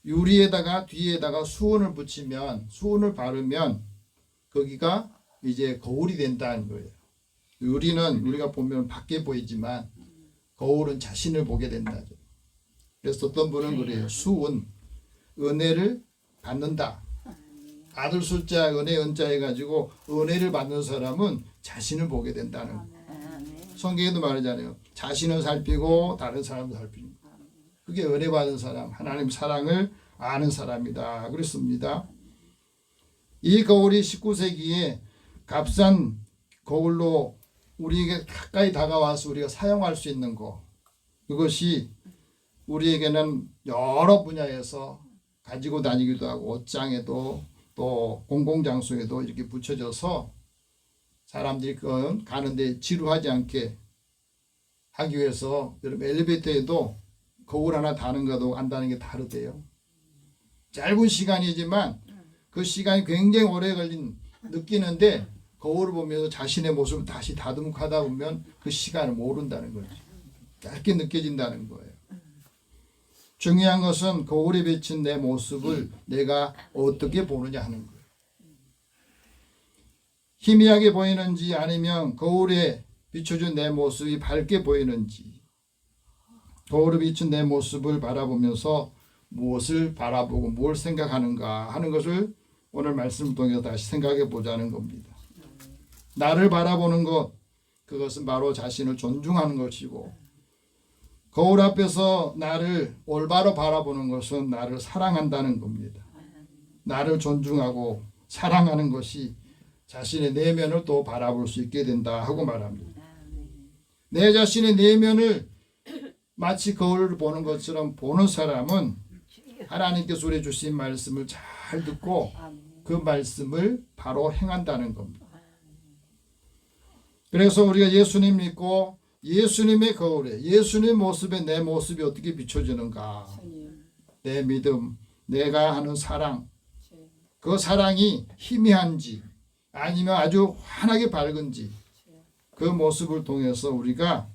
유리에다가 뒤에다가 수은을 붙이면 수은을 바르면 거기가 이제 거울이 된다는 거예요. 유리는 우리가 보면 밖에 보이지만 거울은 자신을 보게 된다죠. 그래서 어떤 분은 그래요. 수은 은혜를 받는다. 아들 숫자 은혜 은자 해가지고 은혜를 받는 사람은 자신을 보게 된다는 거. 성경에도 말하잖아요. 자신을 살피고 다른 사람을 살피는 거. 그게 은혜 받은 사람, 하나님 사랑을 아는 사람이다 그랬습니다. 이 거울이 19세기에 값싼 거울로 우리에게 가까이 다가와서 우리가 사용할 수 있는 거, 그것이 우리에게는 여러 분야에서 가지고 다니기도 하고 옷장에도 또 공공장소에도 이렇게 붙여져서 사람들이 가는데 지루하지 않게 하기 위해서, 여러분 엘리베이터에도 거울 하나 다는 것도 안다는 게 다르대요. 짧은 시간이지만 그 시간이 굉장히 오래 느끼는데 거울을 보면서 자신의 모습을 다시 다듬하다 보면 그 시간을 모른다는 거죠. 짧게 느껴진다는 거예요. 중요한 것은 거울에 비친 내 모습을 내가 어떻게 보느냐 하는 거예요. 희미하게 보이는지 아니면 거울에 비춰준 내 모습이 밝게 보이는지, 거울에 비친 내 모습을 바라보면서 무엇을 바라보고 뭘 생각하는가 하는 것을 오늘 말씀을 통해서 다시 생각해 보자는 겁니다. 나를 바라보는 것, 그것은 바로 자신을 존중하는 것이고, 거울 앞에서 나를 올바로 바라보는 것은 나를 사랑한다는 겁니다. 나를 존중하고 사랑하는 것이 자신의 내면을 또 바라볼 수 있게 된다 하고 말합니다. 내 자신의 내면을 마치 거울을 보는 것처럼 보는 사람은 하나님께서 우리에게 주신 말씀을 잘 듣고 그 말씀을 바로 행한다는 겁니다. 그래서 우리가 예수님 믿고 예수님의 거울에, 예수님의 모습에 내 모습이 어떻게 비춰지는가, 내 믿음, 내가 하는 사랑, 그 사랑이 희미한지 아니면 아주 환하게 밝은지, 그 모습을 통해서 우리가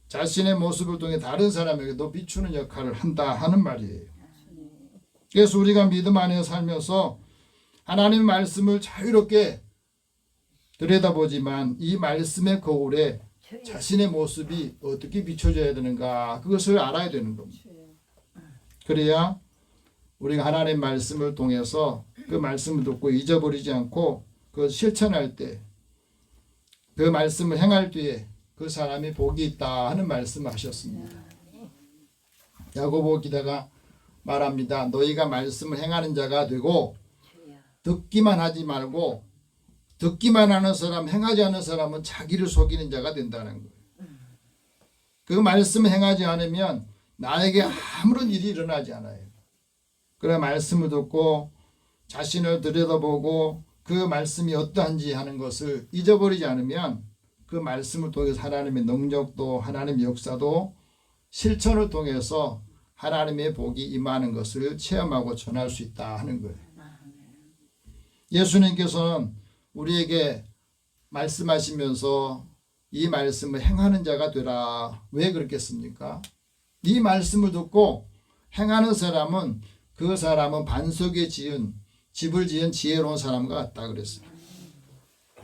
자신의 모습을 통해 다른 사람에게도 비추는 역할을 한다 하는 말이에요. 그래서 우리가 믿음 안에 살면서 하나님의 말씀을 자유롭게 들여다보지만 이 말씀의 거울에 자신의 모습이 어떻게 비춰져야 되는가, 그것을 알아야 되는 겁니다. 그래야 우리가 하나님의 말씀을 통해서 그 말씀을 듣고 잊어버리지 않고 그 실천할 때, 그 말씀을 행할 때에 그 사람이 복이 있다 하는 말씀을 하셨습니다. 야고보 기자가 말합니다. 너희가 말씀을 행하는 자가 되고 듣기만 하지 말고, 듣기만 하는 사람, 행하지 않는 사람은 자기를 속이는 자가 된다는 거예요. 그 말씀을 행하지 않으면 나에게 아무런 일이 일어나지 않아요. 그래 말씀을 듣고 자신을 들여다보고 그 말씀이 어떠한지 하는 것을 잊어버리지 않으면 그 말씀을 통해서 하나님의 능력도 하나님의 역사도 실천을 통해서 하나님의 복이 임하는 것을 체험하고 전할 수 있다 하는 거예요. 예수님께서는 우리에게 말씀하시면서 이 말씀을 행하는 자가 되라. 왜 그렇겠습니까? 이 말씀을 듣고 행하는 사람은 그 사람은 반석에 지은 집을 지은 지혜로운 사람과 같다 그랬어요.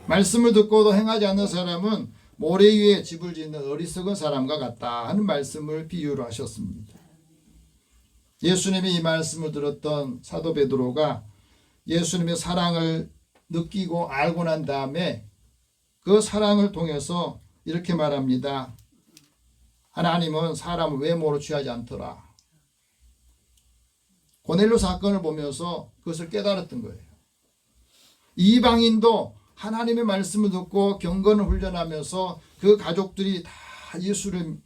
말씀을 듣고도 행하지 않는 사람은 모래 위에 집을 짓는 어리석은 사람과 같다 하는 말씀을 비유로 하셨습니다. 예수님이 이 말씀을 들었던 사도 베드로가 예수님의 사랑을 느끼고 알고 난 다음에 그 사랑을 통해서 이렇게 말합니다. 하나님은 사람을 외모로 취하지 않더라. 고넬료 사건을 보면서 그것을 깨달았던 거예요. 이방인도 하나님의 말씀을 듣고 경건을 훈련하면서 그 가족들이 다 예수를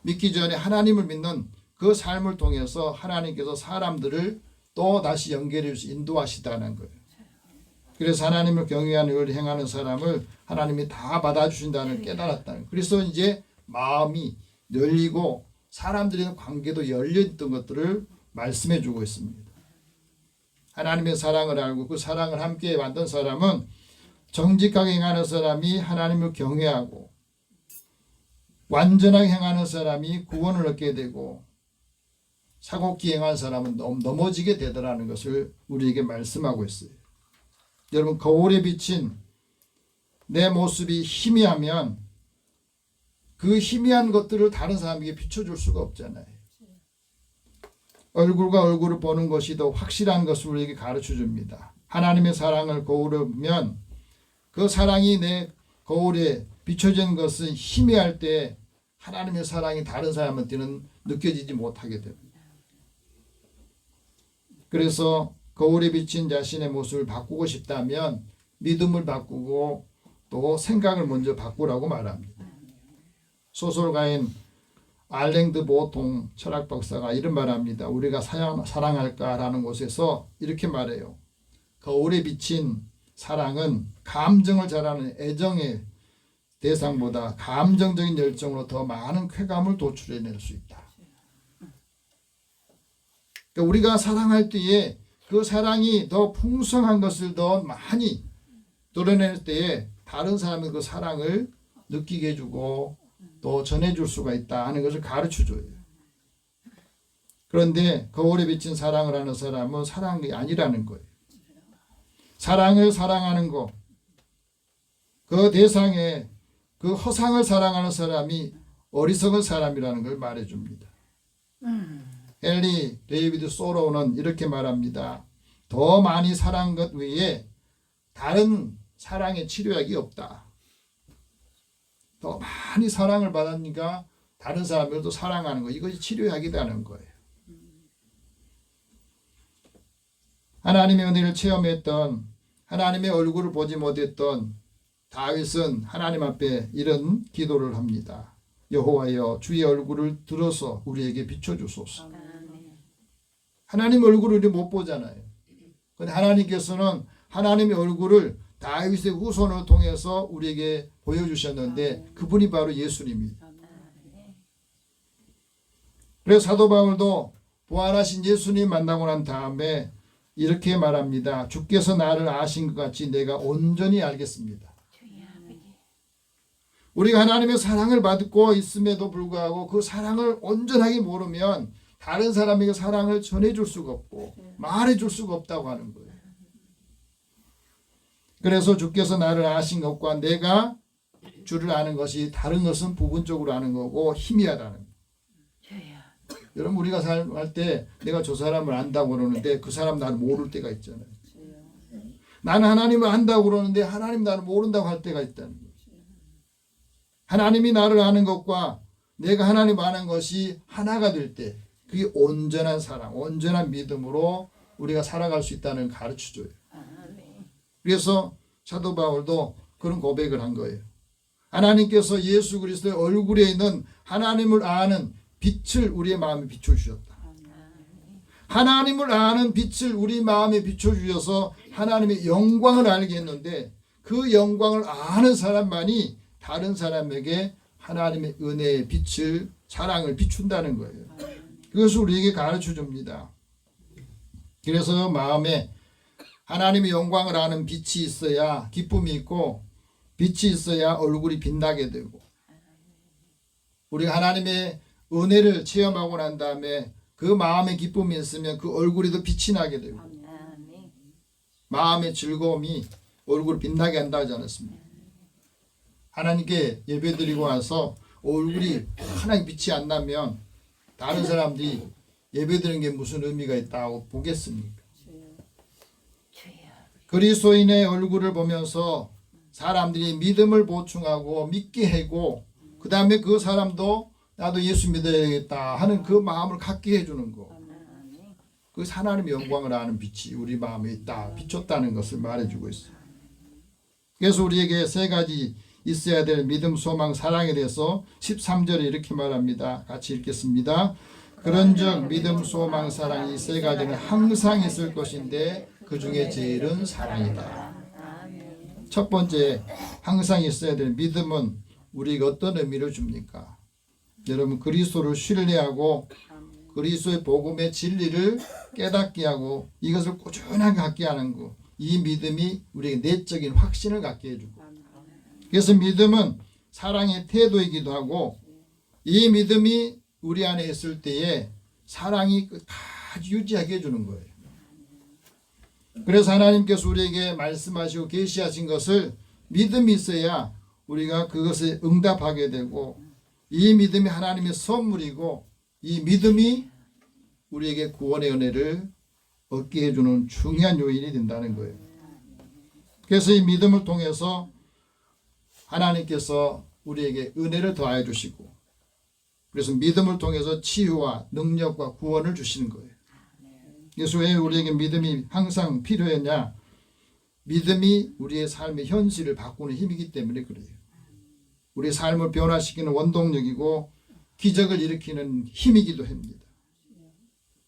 믿기 전에 하나님을 믿는 그 삶을 통해서 하나님께서 사람들을 또 다시 연결해 주시 인도하시다는 거예요. 그래서 하나님을 경외하는 일을 행하는 사람을 하나님이 다 받아주신다는 깨달았다는 거예요. 그래서 이제 마음이 열리고 사람들의 관계도 열려있던 것들을 말씀해 주고 있습니다. 하나님의 사랑을 알고 그 사랑을 함께 만든 사람은 정직하게 행하는 사람이 하나님을 경외하고 완전하게 행하는 사람이 구원을 얻게 되고 사곡기 행하는 사람은 넘어지게 되더라는 것을 우리에게 말씀하고 있어요. 여러분 거울에 비친 내 모습이 희미하면 그 희미한 것들을 다른 사람에게 비춰줄 수가 없잖아요. 얼굴과 얼굴을 보는 것이 더 확실한 것을 우리에게 가르쳐 줍니다. 하나님의 사랑을 거울에 보면 그 사랑이 내 거울에 비춰지는 것은 희미할 때 하나님의 사랑이 다른 사람한테는 느껴지지 못하게 됩니다. 그래서 거울에 비친 자신의 모습을 바꾸고 싶다면 믿음을 바꾸고 또 생각을 먼저 바꾸라고 말합니다. 소설가인 알랭드 보통 철학 박사가 이런 말합니다. 우리가 사랑할까라는 곳에서 이렇게 말해요. 거울에 비친 사랑은 감정을 잘하는 애정의 대상보다 감정적인 열정으로 더 많은 쾌감을 도출해낼 수 있다. 그러니까 우리가 사랑할 때에 그 사랑이 더 풍성한 것을 더 많이 드러낼 때에 다른 사람의 그 사랑을 느끼게 해주고 또 전해줄 수가 있다 하는 것을 가르쳐줘요. 그런데 거울에 비친 사랑을 하는 사람은 사랑이 아니라는 거예요. 사랑을 사랑하는 것, 그 대상에 그 허상을 사랑하는 사람이 어리석은 사람이라는 걸 말해줍니다. 헨리 데이비드 소로우는 이렇게 말합니다. 더 많이 사랑한 것 외에 다른 사랑의 치료약이 없다. 더 많이 사랑을 받으니까 다른 사람들도 사랑하는 거, 이것이 치료약이라는 거예요. 하나님의 은혜를 체험했던, 하나님의 얼굴을 보지 못했던 다윗은 하나님 앞에 이런 기도를 합니다. 여호와여, 주의 얼굴을 들어서 우리에게 비춰주소서. 하나님 얼굴을 우리 못 보잖아요. 그런데 하나님께서는 하나님의 얼굴을 다윗의 후손을 통해서 우리에게 보여주셨는데 그분이 바로 예수님입니다. 그래서 사도 바울도 부활하신 예수님 만나고 난 다음에 이렇게 말합니다. 주께서 나를 아신 것 같이 내가 온전히 알겠습니다. 우리가 하나님의 사랑을 받고 있음에도 불구하고 그 사랑을 온전하게 모르면 다른 사람에게 사랑을 전해줄 수가 없고 말해줄 수가 없다고 하는 거예요. 그래서 주께서 나를 아신 것과 내가 주를 아는 것이 다른 것은 부분적으로 아는 거고 희미하다는 거예요. 여러분 우리가 살할 때 내가 저 사람을 안다고 그러는데 그 사람 나를 모를 때가 있잖아요. 나는 하나님을 안다고 그러는데 하나님 나를 모른다고 할 때가 있다는 거예요. 하나님이 나를 아는 것과 내가 하나님 아는 것이 하나가 될 때 그게 온전한 사랑, 온전한 믿음으로 우리가 살아갈 수 있다는 걸 가르쳐줘요. 그래서 사도 바울도 그런 고백을 한 거예요. 하나님께서 예수 그리스도의 얼굴에 있는 하나님을 아는 빛을 우리의 마음에 비춰주셨다. 하나님을 아는 빛을 우리 마음에 비춰주셔서 하나님의 영광을 알게 했는데 그 영광을 아는 사람만이 다른 사람에게 하나님의 은혜의 빛을, 사랑을 비춘다는 거예요. 그것을 우리에게 가르쳐 줍니다. 그래서 마음에 하나님의 영광을 아는 빛이 있어야 기쁨이 있고 빛이 있어야 얼굴이 빛나게 되고 우리가 하나님의 은혜를 체험하고 난 다음에 그 마음의 기쁨이 있으면 그 얼굴에도 빛이 나게 되고 마음의 즐거움이 얼굴을 빛나게 한다 하지 않았습니까? 하나님께 예배드리고 와서 얼굴이 환하게 빛이 안 나면 다른 사람들이 예배드리는 게 무슨 의미가 있다고 보겠습니까? 그리스도인의 얼굴을 보면서 사람들이 믿음을 보충하고 믿게 하고 그 다음에 그 사람도 나도 예수 믿어야겠다 하는 그 마음을 갖게 해주는 거. 그 하나님의 영광을 아는 빛이 우리 마음에 있다, 비쳤다는 것을 말해주고 있어요. 그래서 우리에게 세 가지 있어야 될 믿음, 소망, 사랑에 대해서 13절에 이렇게 말합니다. 같이 읽겠습니다. 그런즉 믿음, 소망, 사랑 이 세 가지는 항상 있을 것인데 그 중에 제일은 사랑이다. 첫 번째 항상 있어야 될 믿음은 우리에게 어떤 의미를 줍니까? 여러분 그리스도를 신뢰하고 그리스도의 복음의 진리를 깨닫게 하고 이것을 꾸준하게 갖게 하는 것. 이 믿음이 우리에게 내적인 확신을 갖게 해주고 그래서 믿음은 사랑의 태도이기도 하고 이 믿음이 우리 안에 있을 때에 사랑이 끝까지 유지하게 해주는 거예요. 그래서 하나님께서 우리에게 말씀하시고 계시하신 것을 믿음이 있어야 우리가 그것에 응답하게 되고 이 믿음이 하나님의 선물이고 이 믿음이 우리에게 구원의 은혜를 얻게 해주는 중요한 요인이 된다는 거예요. 그래서 이 믿음을 통해서 하나님께서 우리에게 은혜를 더하여 주시고, 그래서 믿음을 통해서 치유와 능력과 구원을 주시는 거예요. 그래서 왜 우리에게 믿음이 항상 필요했냐? 믿음이 우리의 삶의 현실을 바꾸는 힘이기 때문에 그래요. 우리의 삶을 변화시키는 원동력이고 기적을 일으키는 힘이기도 합니다.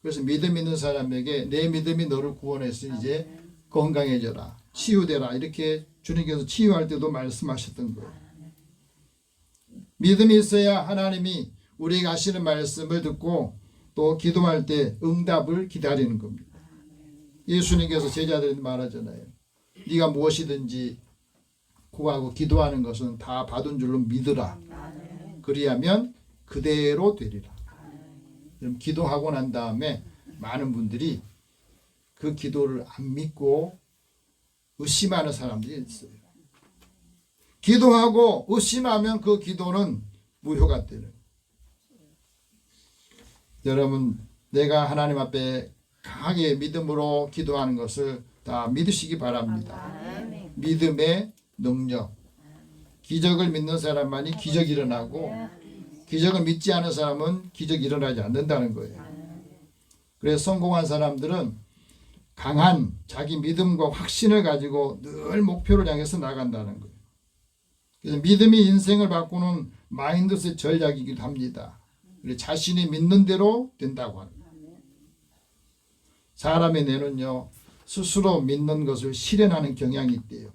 그래서 믿음 있는 사람에게 내 믿음이 너를 구원해서 이제 건강해져라, 치유되라, 이렇게 주님께서 치유할 때도 말씀하셨던 거예요. 믿음이 있어야 하나님이 우리에게 하시는 말씀을 듣고 또 기도할 때 응답을 기다리는 겁니다. 예수님께서 제자들한테 말하잖아요. 네가 무엇이든지 구하고 기도하는 것은 다 받은 줄로 믿으라. 그리하면 그대로 되리라. 그럼 기도하고 난 다음에 많은 분들이 그 기도를 안 믿고 의심하는 사람들이 있어요. 기도하고 의심하면 그 기도는 무효가 되는. 여러분, 내가 하나님 앞에 강하게 믿음으로 기도하는 것을 다 믿으시기 바랍니다. 믿음의 능력. 기적을 믿는 사람만이 기적이 일어나고 기적을 믿지 않은 사람은 기적이 일어나지 않는다는 거예요. 그래서 성공한 사람들은 강한 자기 믿음과 확신을 가지고 늘 목표를 향해서 나간다는 거예요. 그래서 믿음이 인생을 바꾸는 마인드셋 전략이기도 합니다. 자신이 믿는 대로 된다고 합니다. 사람의 뇌는요, 스스로 믿는 것을 실현하는 경향이 있대요.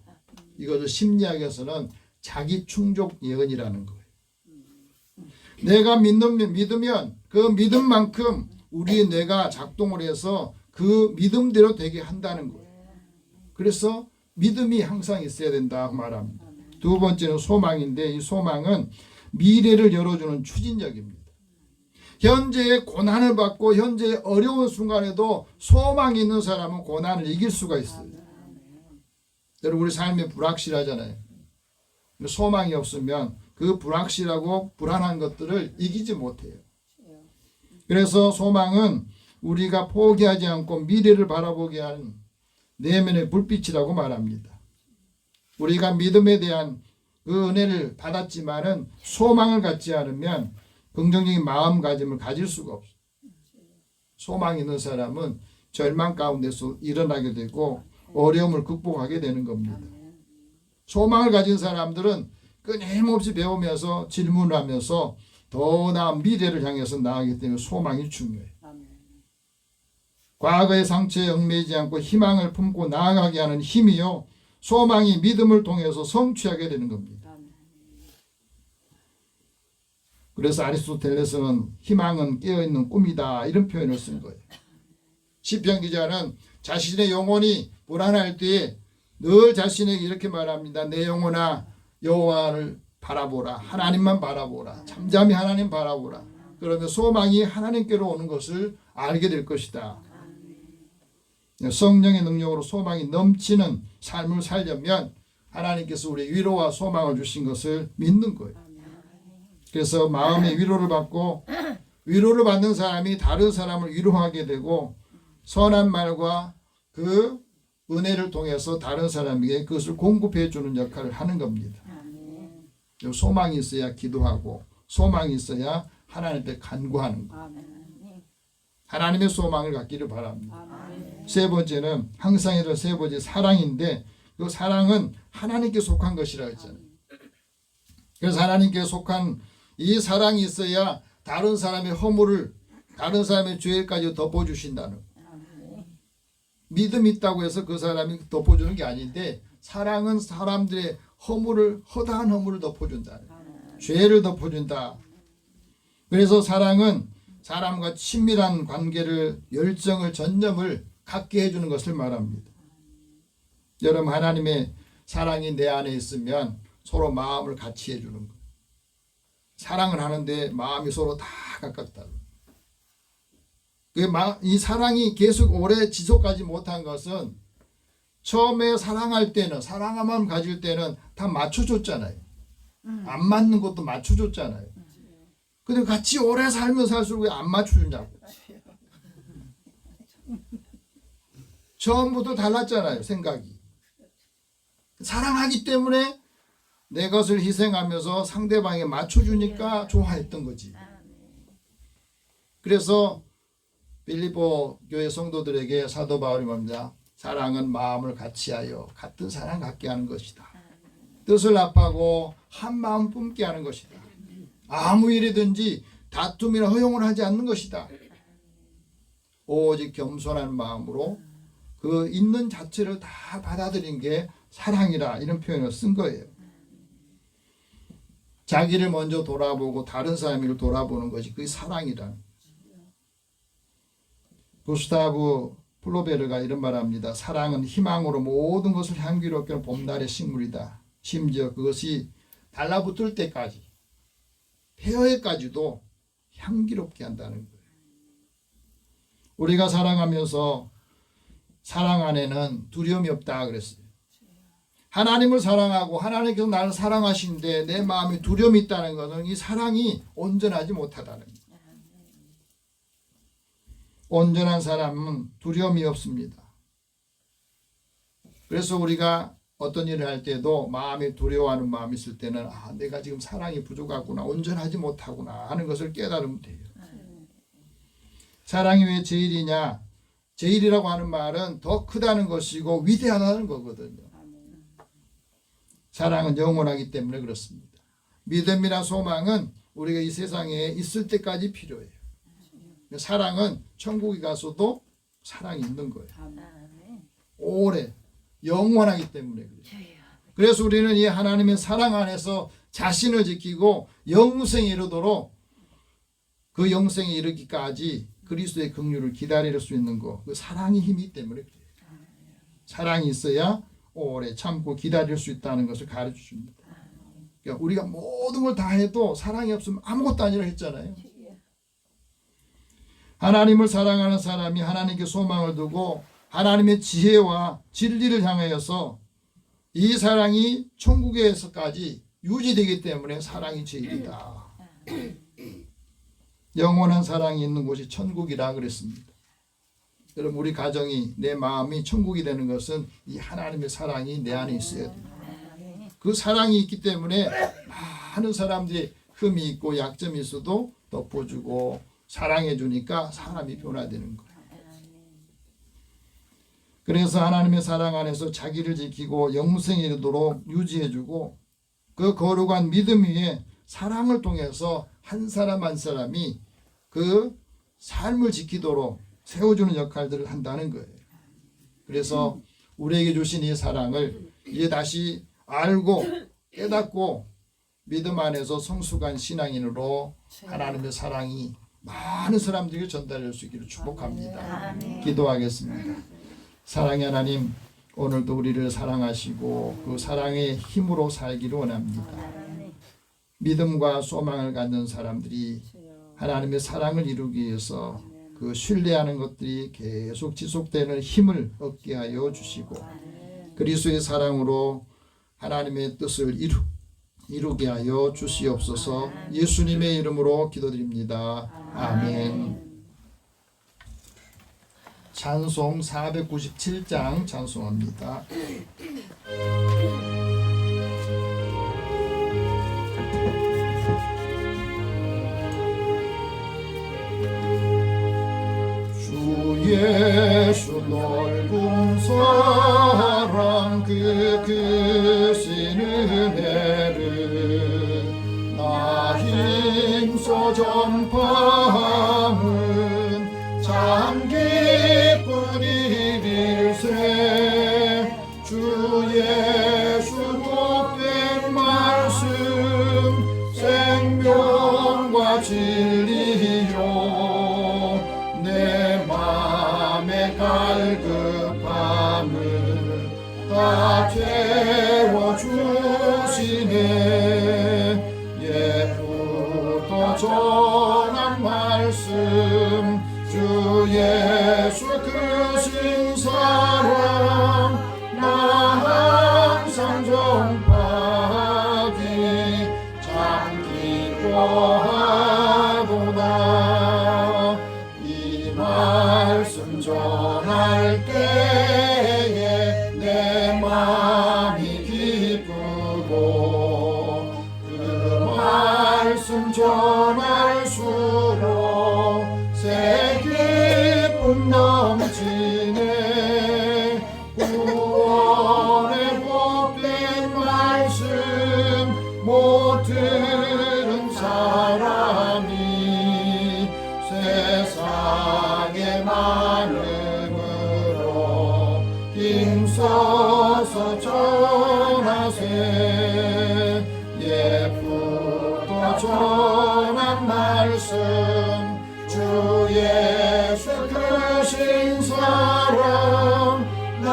이것을 심리학에서는 자기 충족 예언이라는 거예요. 내가 믿으면 그 믿음만큼 우리의 뇌가 작동을 해서 그 믿음대로 되게 한다는 거예요. 그래서 믿음이 항상 있어야 된다고 말합니다. 두 번째는 소망인데, 이 소망은 미래를 열어주는 추진력입니다. 현재의 고난을 받고 현재의 어려운 순간에도 소망이 있는 사람은 고난을 이길 수가 있어요. 여러분, 우리 삶이 불확실하잖아요. 소망이 없으면 그 불확실하고 불안한 것들을 이기지 못해요. 그래서 소망은 우리가 포기하지 않고 미래를 바라보게 하는 내면의 불빛이라고 말합니다. 우리가 믿음에 대한 그 은혜를 받았지만은 소망을 갖지 않으면 긍정적인 마음가짐을 가질 수가 없어요. 소망이 있는 사람은 절망 가운데서 일어나게 되고 어려움을 극복하게 되는 겁니다. 소망을 가진 사람들은 끊임없이 배우면서 질문을 하면서 더 나은 미래를 향해서 나아가기 때문에 소망이 중요해요. 과거의 상처에 얽매이지 않고 희망을 품고 나아가게 하는 힘이요, 소망이 믿음을 통해서 성취하게 되는 겁니다. 그래서 아리스토텔레스는 희망은 깨어있는 꿈이다, 이런 표현을 쓴 거예요. 시편 기자는 자신의 영혼이 불안할 때에 늘 자신에게 이렇게 말합니다. 내 영혼아, 여호와를 바라보라. 하나님만 바라보라. 잠잠히 하나님 바라보라. 그러면 소망이 하나님께로 오는 것을 알게 될 것이다. 성령의 능력으로 소망이 넘치는 삶을 살려면 하나님께서 우리 위로와 소망을 주신 것을 믿는 거예요. 그래서 마음의 위로를 받고 위로를 받는 사람이 다른 사람을 위로하게 되고 선한 말과 그 은혜를 통해서 다른 사람에게 그것을 공급해 주는 역할을 하는 겁니다. 소망이 있어야 기도하고 소망이 있어야 하나님 앞에 간구하는 거. 하나님의 소망을 갖기를 바랍니다. 세 번째는 항상 이런 세 번째 사랑인데, 그 사랑은 하나님께 속한 것이라고 했잖아요. 그래서 하나님께 속한 이 사랑이 있어야 다른 사람의 허물을, 다른 사람의 죄까지 덮어주신다는 거예요. 믿음이 있다고 해서 그 사람이 덮어주는 게 아닌데, 사랑은 사람들의 허물을, 허다한 허물을 덮어준다. 죄를 덮어준다. 그래서 사랑은 사람과 친밀한 관계를, 열정을, 전념을 갖게 해주는 것을 말합니다. 여러분, 하나님의 사랑이 내 안에 있으면 서로 마음을 같이 해주는 거예요. 사랑을 하는데 마음이 서로 다 가깝다. 이 사랑이 계속 오래 지속하지 못한 것은 처음에 사랑할 때는, 사랑함을 가질 때는 다 맞춰줬잖아요. 안 맞는 것도 맞춰줬잖아요. 근데 같이 오래 살면 살수록 왜 안 맞춰주냐고. 처음부터 달랐잖아요. 생각이. 사랑하기 때문에 내 것을 희생하면서 상대방에 맞춰주니까 좋아했던 거지. 그래서 빌립보 교회 성도들에게 사도 바울이 말합니다. 사랑은 마음을 같이하여 같은 사랑 갖게 하는 것이다. 뜻을 합하고 한 마음 품게 하는 것이다. 아무 일이든지 다툼이나 허용을 하지 않는 것이다. 오직 겸손한 마음으로 그 있는 자체를 다 받아들인 게 사랑이라 이런 표현을 쓴 거예요. 자기를 먼저 돌아보고 다른 사람을 돌아보는 것이 그게 사랑이라는 거죠. 구스타브 플로베르가 이런 말합니다. 사랑은 희망으로 모든 것을 향기롭게 하는 봄날의 식물이다. 심지어 그것이 달라붙을 때까지 폐허에까지도 향기롭게 한다는 거예요. 우리가 사랑하면서 사랑 안에는 두려움이 없다 그랬어요. 하나님을 사랑하고 하나님께서 나를 사랑하시는데 내 마음에 두려움이 있다는 것은 이 사랑이 온전하지 못하다는 거예요. 온전한 사람은 두려움이 없습니다. 그래서 우리가 어떤 일을 할 때도 마음에 두려워하는 마음이 있을 때는 내가 지금 사랑이 부족하구나, 온전하지 못하구나 하는 것을 깨달으면 돼요. 사랑이 왜 제일이냐? 제일이라고 하는 말은 더 크다는 것이고 위대하다는 거거든요. 사랑은 영원하기 때문에 그렇습니다. 믿음이나 소망은 우리가 이 세상에 있을 때까지 필요해요. 사랑은 천국에 가서도 사랑이 있는 거예요. 오래 영원하기 때문에 그래요. 그래서 우리는 이 하나님의 사랑 안에서 자신을 지키고 영생에 이르도록 그 영생에 이르기까지 그리스도의 긍휼을 기다릴 수 있는 거, 그 사랑이 힘이 때문에 그래요. 사랑이 있어야 오래 참고 기다릴 수 있다는 것을 가르쳐 줍니다. 그러니까 우리가 모든 걸 다 해도 사랑이 없으면 아무것도 아니라 했잖아요. 하나님을 사랑하는 사람이 하나님께 소망을 두고 하나님의 지혜와 진리를 향하여서 이 사랑이 천국에서까지 유지되기 때문에 사랑이 제일이다. 영원한 사랑이 있는 곳이 천국이라 그랬습니다. 여러분, 우리 가정이, 내 마음이 천국이 되는 것은 이 하나님의 사랑이 내 안에 있어야 돼요. 그 사랑이 있기 때문에 많은 사람들이 흠이 있고 약점이 있어도 덮어주고 사랑해 주니까 사람이 변화되는 거예요. 그래서 하나님의 사랑 안에서 자기를 지키고 영생에 이르도록 유지해 주고 그 거룩한 믿음 위에 사랑을 통해서 한 사람 한 사람이 그 삶을 지키도록 세워주는 역할들을 한다는 거예요. 그래서 우리에게 주신 이 사랑을 이제 다시 알고 깨닫고 믿음 안에서 성숙한 신앙인으로 하나님의 사랑이 많은 사람들에게 전달할 수 있기를 축복합니다. 기도하겠습니다. 사랑의 하나님, 오늘도 우리를 사랑하시고 그 사랑의 힘으로 살기를 원합니다. 믿음과 소망을 갖는 사람들이 하나님의 사랑을 이루기 위해서 그 신뢰하는 것들이 계속 지속되는 힘을 얻게 하여 주시고 그리스도의 사랑으로 하나님의 뜻을 이루게 하여 주시옵소서. 예수님의 이름으로 기도드립니다. 아멘. 찬송 497장 찬송합니다. 주 예수 넓은 사랑 그 크신 은혜를 나 힘써 전파하는 참 기쁜 일일세. 주 예수 복된 말씀 생명과 진리요 내 맘의 갈급함을 다 채워주시네. 옛부터 전한 말씀 주 예수 크신 사랑 나 항상 전파하기 참 기뻐하도다. 이 말씀 전할 때 말씀 주 예수 크신 사랑 나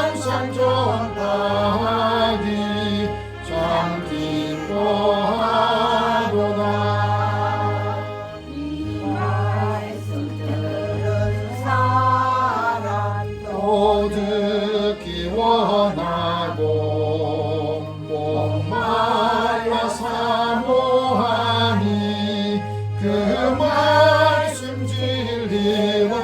항상 전하기 참 기뻐하도다. 이 말씀 들은 사람도 듣기 원하고 목말라 사모하니 그 말씀 진리라.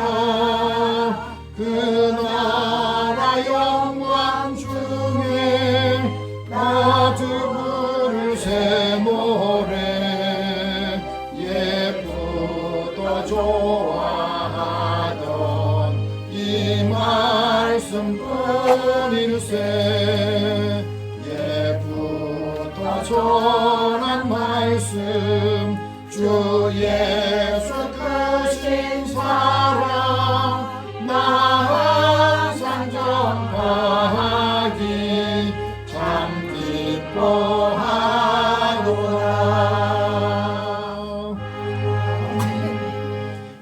그 나라 영광 중에 나 두부를 새 노래 예쁘도 좋아하던 이 말씀뿐일세. 예쁘도 전한 말씀 주 예수 크신 사랑 나 항상 전하기 참 기뻐하노라.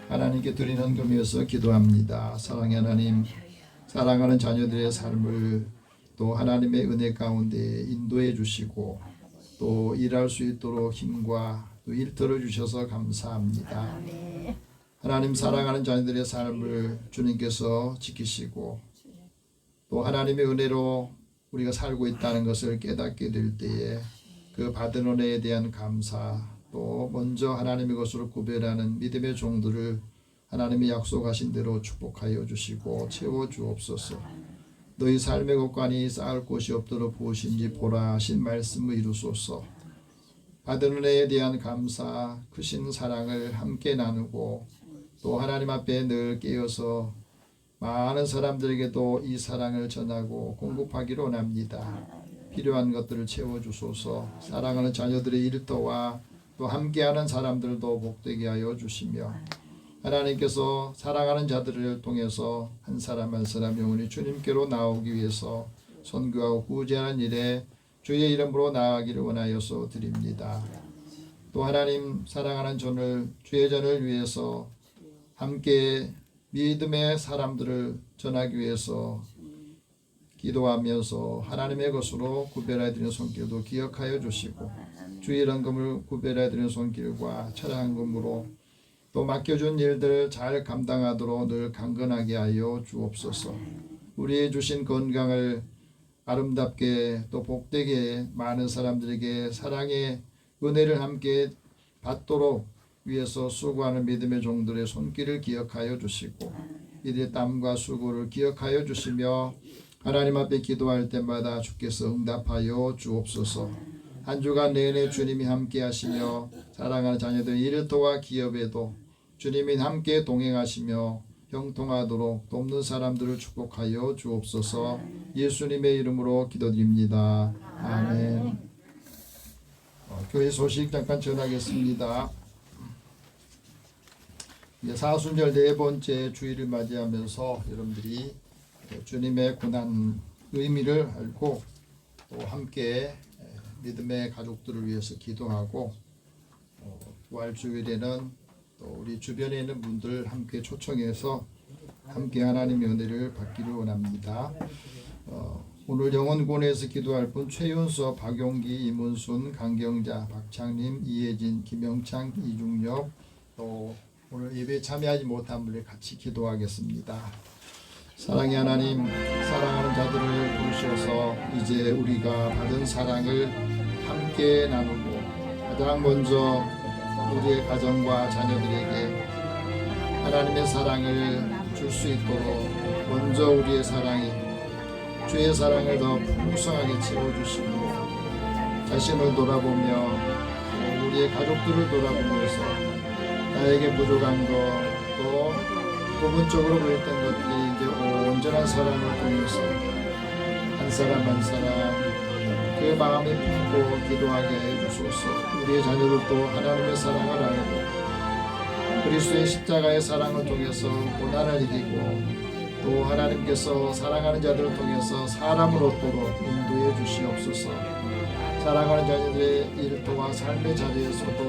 하나님께 드리는 금이어서 기도합니다. 사랑의 하나님, 사랑하는 자녀들의 삶을 또 하나님의 은혜 가운데 인도해 주시고 또 일할 수 있도록 힘과 또 일터를 주셔서 감사합니다. 하나님, 사랑하는 자녀들의 삶을 주님께서 지키시고 또 하나님의 은혜로 우리가 살고 있다는 것을 깨닫게 될 때에 그 받은 은혜에 대한 감사, 또 먼저 하나님의 것으로 구별하는 믿음의 종들을 하나님이 약속하신 대로 축복하여 주시고 채워 주옵소서. 너희 삶의 곳간이 쌓을 곳이 없도록 보신지 보라 하신 말씀을 이루소서. 받은 은혜에 대한 감사, 크신 사랑을 함께 나누고 또 하나님 앞에 늘 깨어서 많은 사람들에게도 이 사랑을 전하고 공급하기를 원합니다. 필요한 것들을 채워주소서. 사랑하는 자녀들의 일터와 또 함께하는 사람들도 복되게 하여 주시며 하나님께서 사랑하는 자들을 통해서 한 사람 한 사람 영혼이 주님께로 나오기 위해서 선교하고 구제하는 일에 주의 이름으로 나아가기를 원하여서 드립니다. 또 하나님, 사랑하는 전을 주의 전을 위해서 함께 믿음의 사람들을 전하기 위해서 기도하면서 하나님의 것으로 구별해 드리는 손길도 기억하여 주시고 주의 헌금을 구별해 드리는 손길과 철학금으로 또 맡겨준 일들 잘 감당하도록 늘 강건하게 하여 주옵소서. 우리의 주신 건강을 아름답게 또 복되게 많은 사람들에게 사랑의 은혜를 함께 받도록 위해서 수고하는 믿음의 종들의 손길을 기억하여 주시고 이들의 땀과 수고를 기억하여 주시며 하나님 앞에 기도할 때마다 주께서 응답하여 주옵소서. 한 주간 내내 주님이 함께 하시며 사랑하는 자녀들의 일터와 기업에도 주님이 함께 동행하시며 형통하도록 돕는 사람들을 축복하여 주옵소서. 예수님의 이름으로 기도드립니다. 아멘. 교회 소식 잠깐 전하겠습니다. 사순절 네 번째 주일을 맞이하면서 여러분들이 주님의 고난 의미를 알고 또 함께 믿음의 가족들을 위해서 기도하고 부활주일에는 또 우리 주변에 있는 분들 함께 초청해서 함께 하나님의 은혜를 받기를 원합니다. 오늘 영원군에서 기도할 분 최윤서, 박용기, 이문순, 강경자, 박창림, 이혜진, 김영창, 이중엽 또 오늘 예배에 참여하지 못한 분들 같이 기도하겠습니다. 사랑의 하나님, 사랑하는 자들을 부르셔서 이제 우리가 받은 사랑을 함께 나누고 가장 먼저 우리의 가정과 자녀들에게 하나님의 사랑을 줄 수 있도록 먼저 우리의 사랑이 주의 사랑을 더 풍성하게 채워주시고 자신을 돌아보며 우리의 가족들을 돌아보면서 나에게 부족한 것 또 부분적으로 보였던 것들이 이제 온전한 사랑을 통해서 한 사람 한 사람 그 마음이 품고 기도하게 해주소서. 우리의 자녀들도 하나님의 사랑을 알고 그리스도의 십자가의 사랑을 통해서 고난을 이기고 또 하나님께서 사랑하는 자들을 통해서 사람을 얻도록 인도해 주시옵소서. 사랑하는 자녀들의 일터와 삶의 자리에서도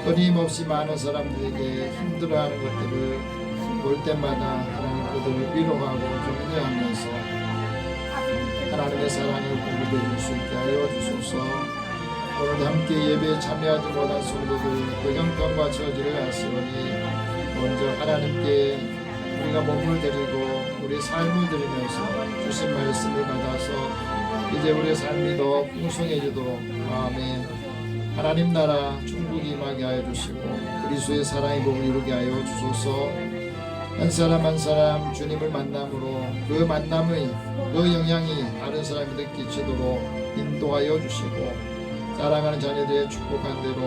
끊임없이 많은 사람들에게 힘들어하는 것들을 볼 때마다 하나님 그들을 위로하고 격려하면서 하나님의 사랑을 공급해 줄 수 있게 하여 주소서. 오늘도 함께 예배에 참여하지 못한 성도들 그 형편과 처지를 아시오니 먼저 하나님께 우리가 몸을 드리고 우리 삶을 드리면서 주신 말씀을 받아서 이제 우리의 삶이 더 풍성해지도록 마음에 하나님 나라 천국이 임하게 하여 주시고 그리스도의 사랑의 복을 이루게 하여 주소서. 한 사람 한 사람 주님을 만남으로 그 만남의 그 영향이 다른 사람에게 끼치도록 인도하여 주시고 사랑하는 자녀들의 축복한 대로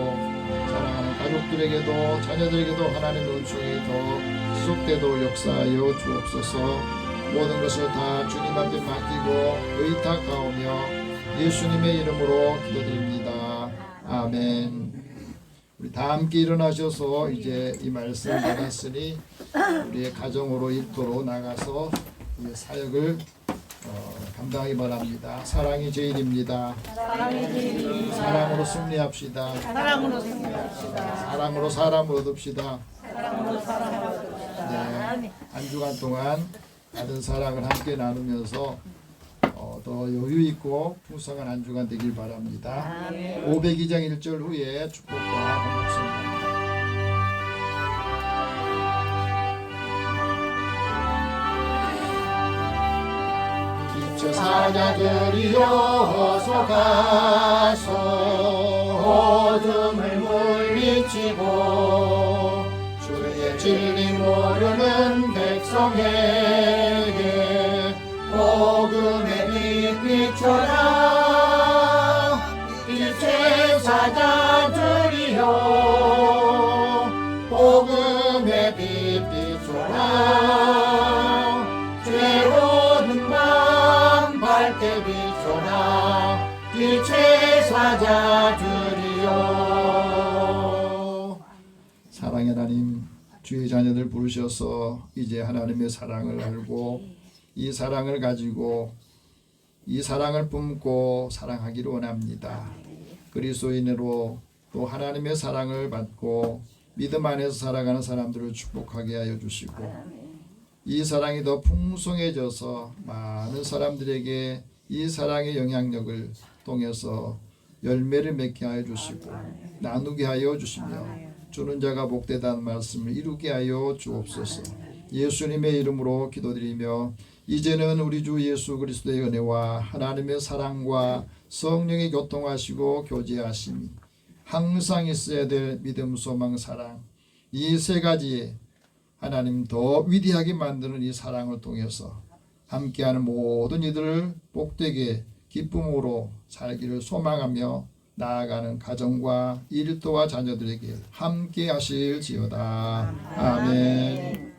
사랑하는 가족들에게도 자녀들에게도 하나님의 은총이 더 지속되도록 역사하여 주옵소서. 모든 것을 다 주님 앞에 맡기고 의탁하오며 예수님의 이름으로 기도드립니다. 아멘. 우리 다 함께 일어나셔서 이제 이 말씀을 받았으니 우리의 가정으로 일터로 나가서 이 사역을 감당하기 바랍니다. 사랑이 제일입니다. 사랑으로 승리합시다. 사랑으로 사람을 얻읍시다. 네, 한 주간 동안 받은 사랑을 함께 나누면서 더 여유 있고 풍성한 한 주간 되길 바랍니다. 502장 1절 후에 축복과 반갑습니다. 사자들이여 어서 가서 어둠을 물리치고 주의 진리 모르는 백성에게 복음의 빛 비춰라. 빛의 사자들이여 복음의 빛 비춰라. 죄로는 맘 밝게 비춰라. 빛의 사자들이여. 사랑의 하나님, 주의 자녀들 부르셔서 이제 하나님의 사랑을 알고 이 사랑을 가지고 이 사랑을 품고 사랑하기를 원합니다. 그리스도인으로 또 하나님의 사랑을 받고 믿음 안에서 살아가는 사람들을 축복하게 하여 주시고 이 사랑이 더 풍성해져서 많은 사람들에게 이 사랑의 영향력을 통해서 열매를 맺게 하여 주시고 나누게 하여 주시며 주는 자가 복되다는 말씀을 이루게 하여 주옵소서. 예수님의 이름으로 기도드리며 이제는 우리 주 예수 그리스도의 은혜와 하나님의 사랑과 성령의 교통하시고 교제하심이 항상 있어야 될 믿음, 소망, 사랑 이 세 가지에 하나님 더 위대하게 만드는 이 사랑을 통해서 함께하는 모든 이들을 복되게 기쁨으로 살기를 소망하며 나아가는 가정과 일터와 자녀들에게 함께 하실지어다. 아멘.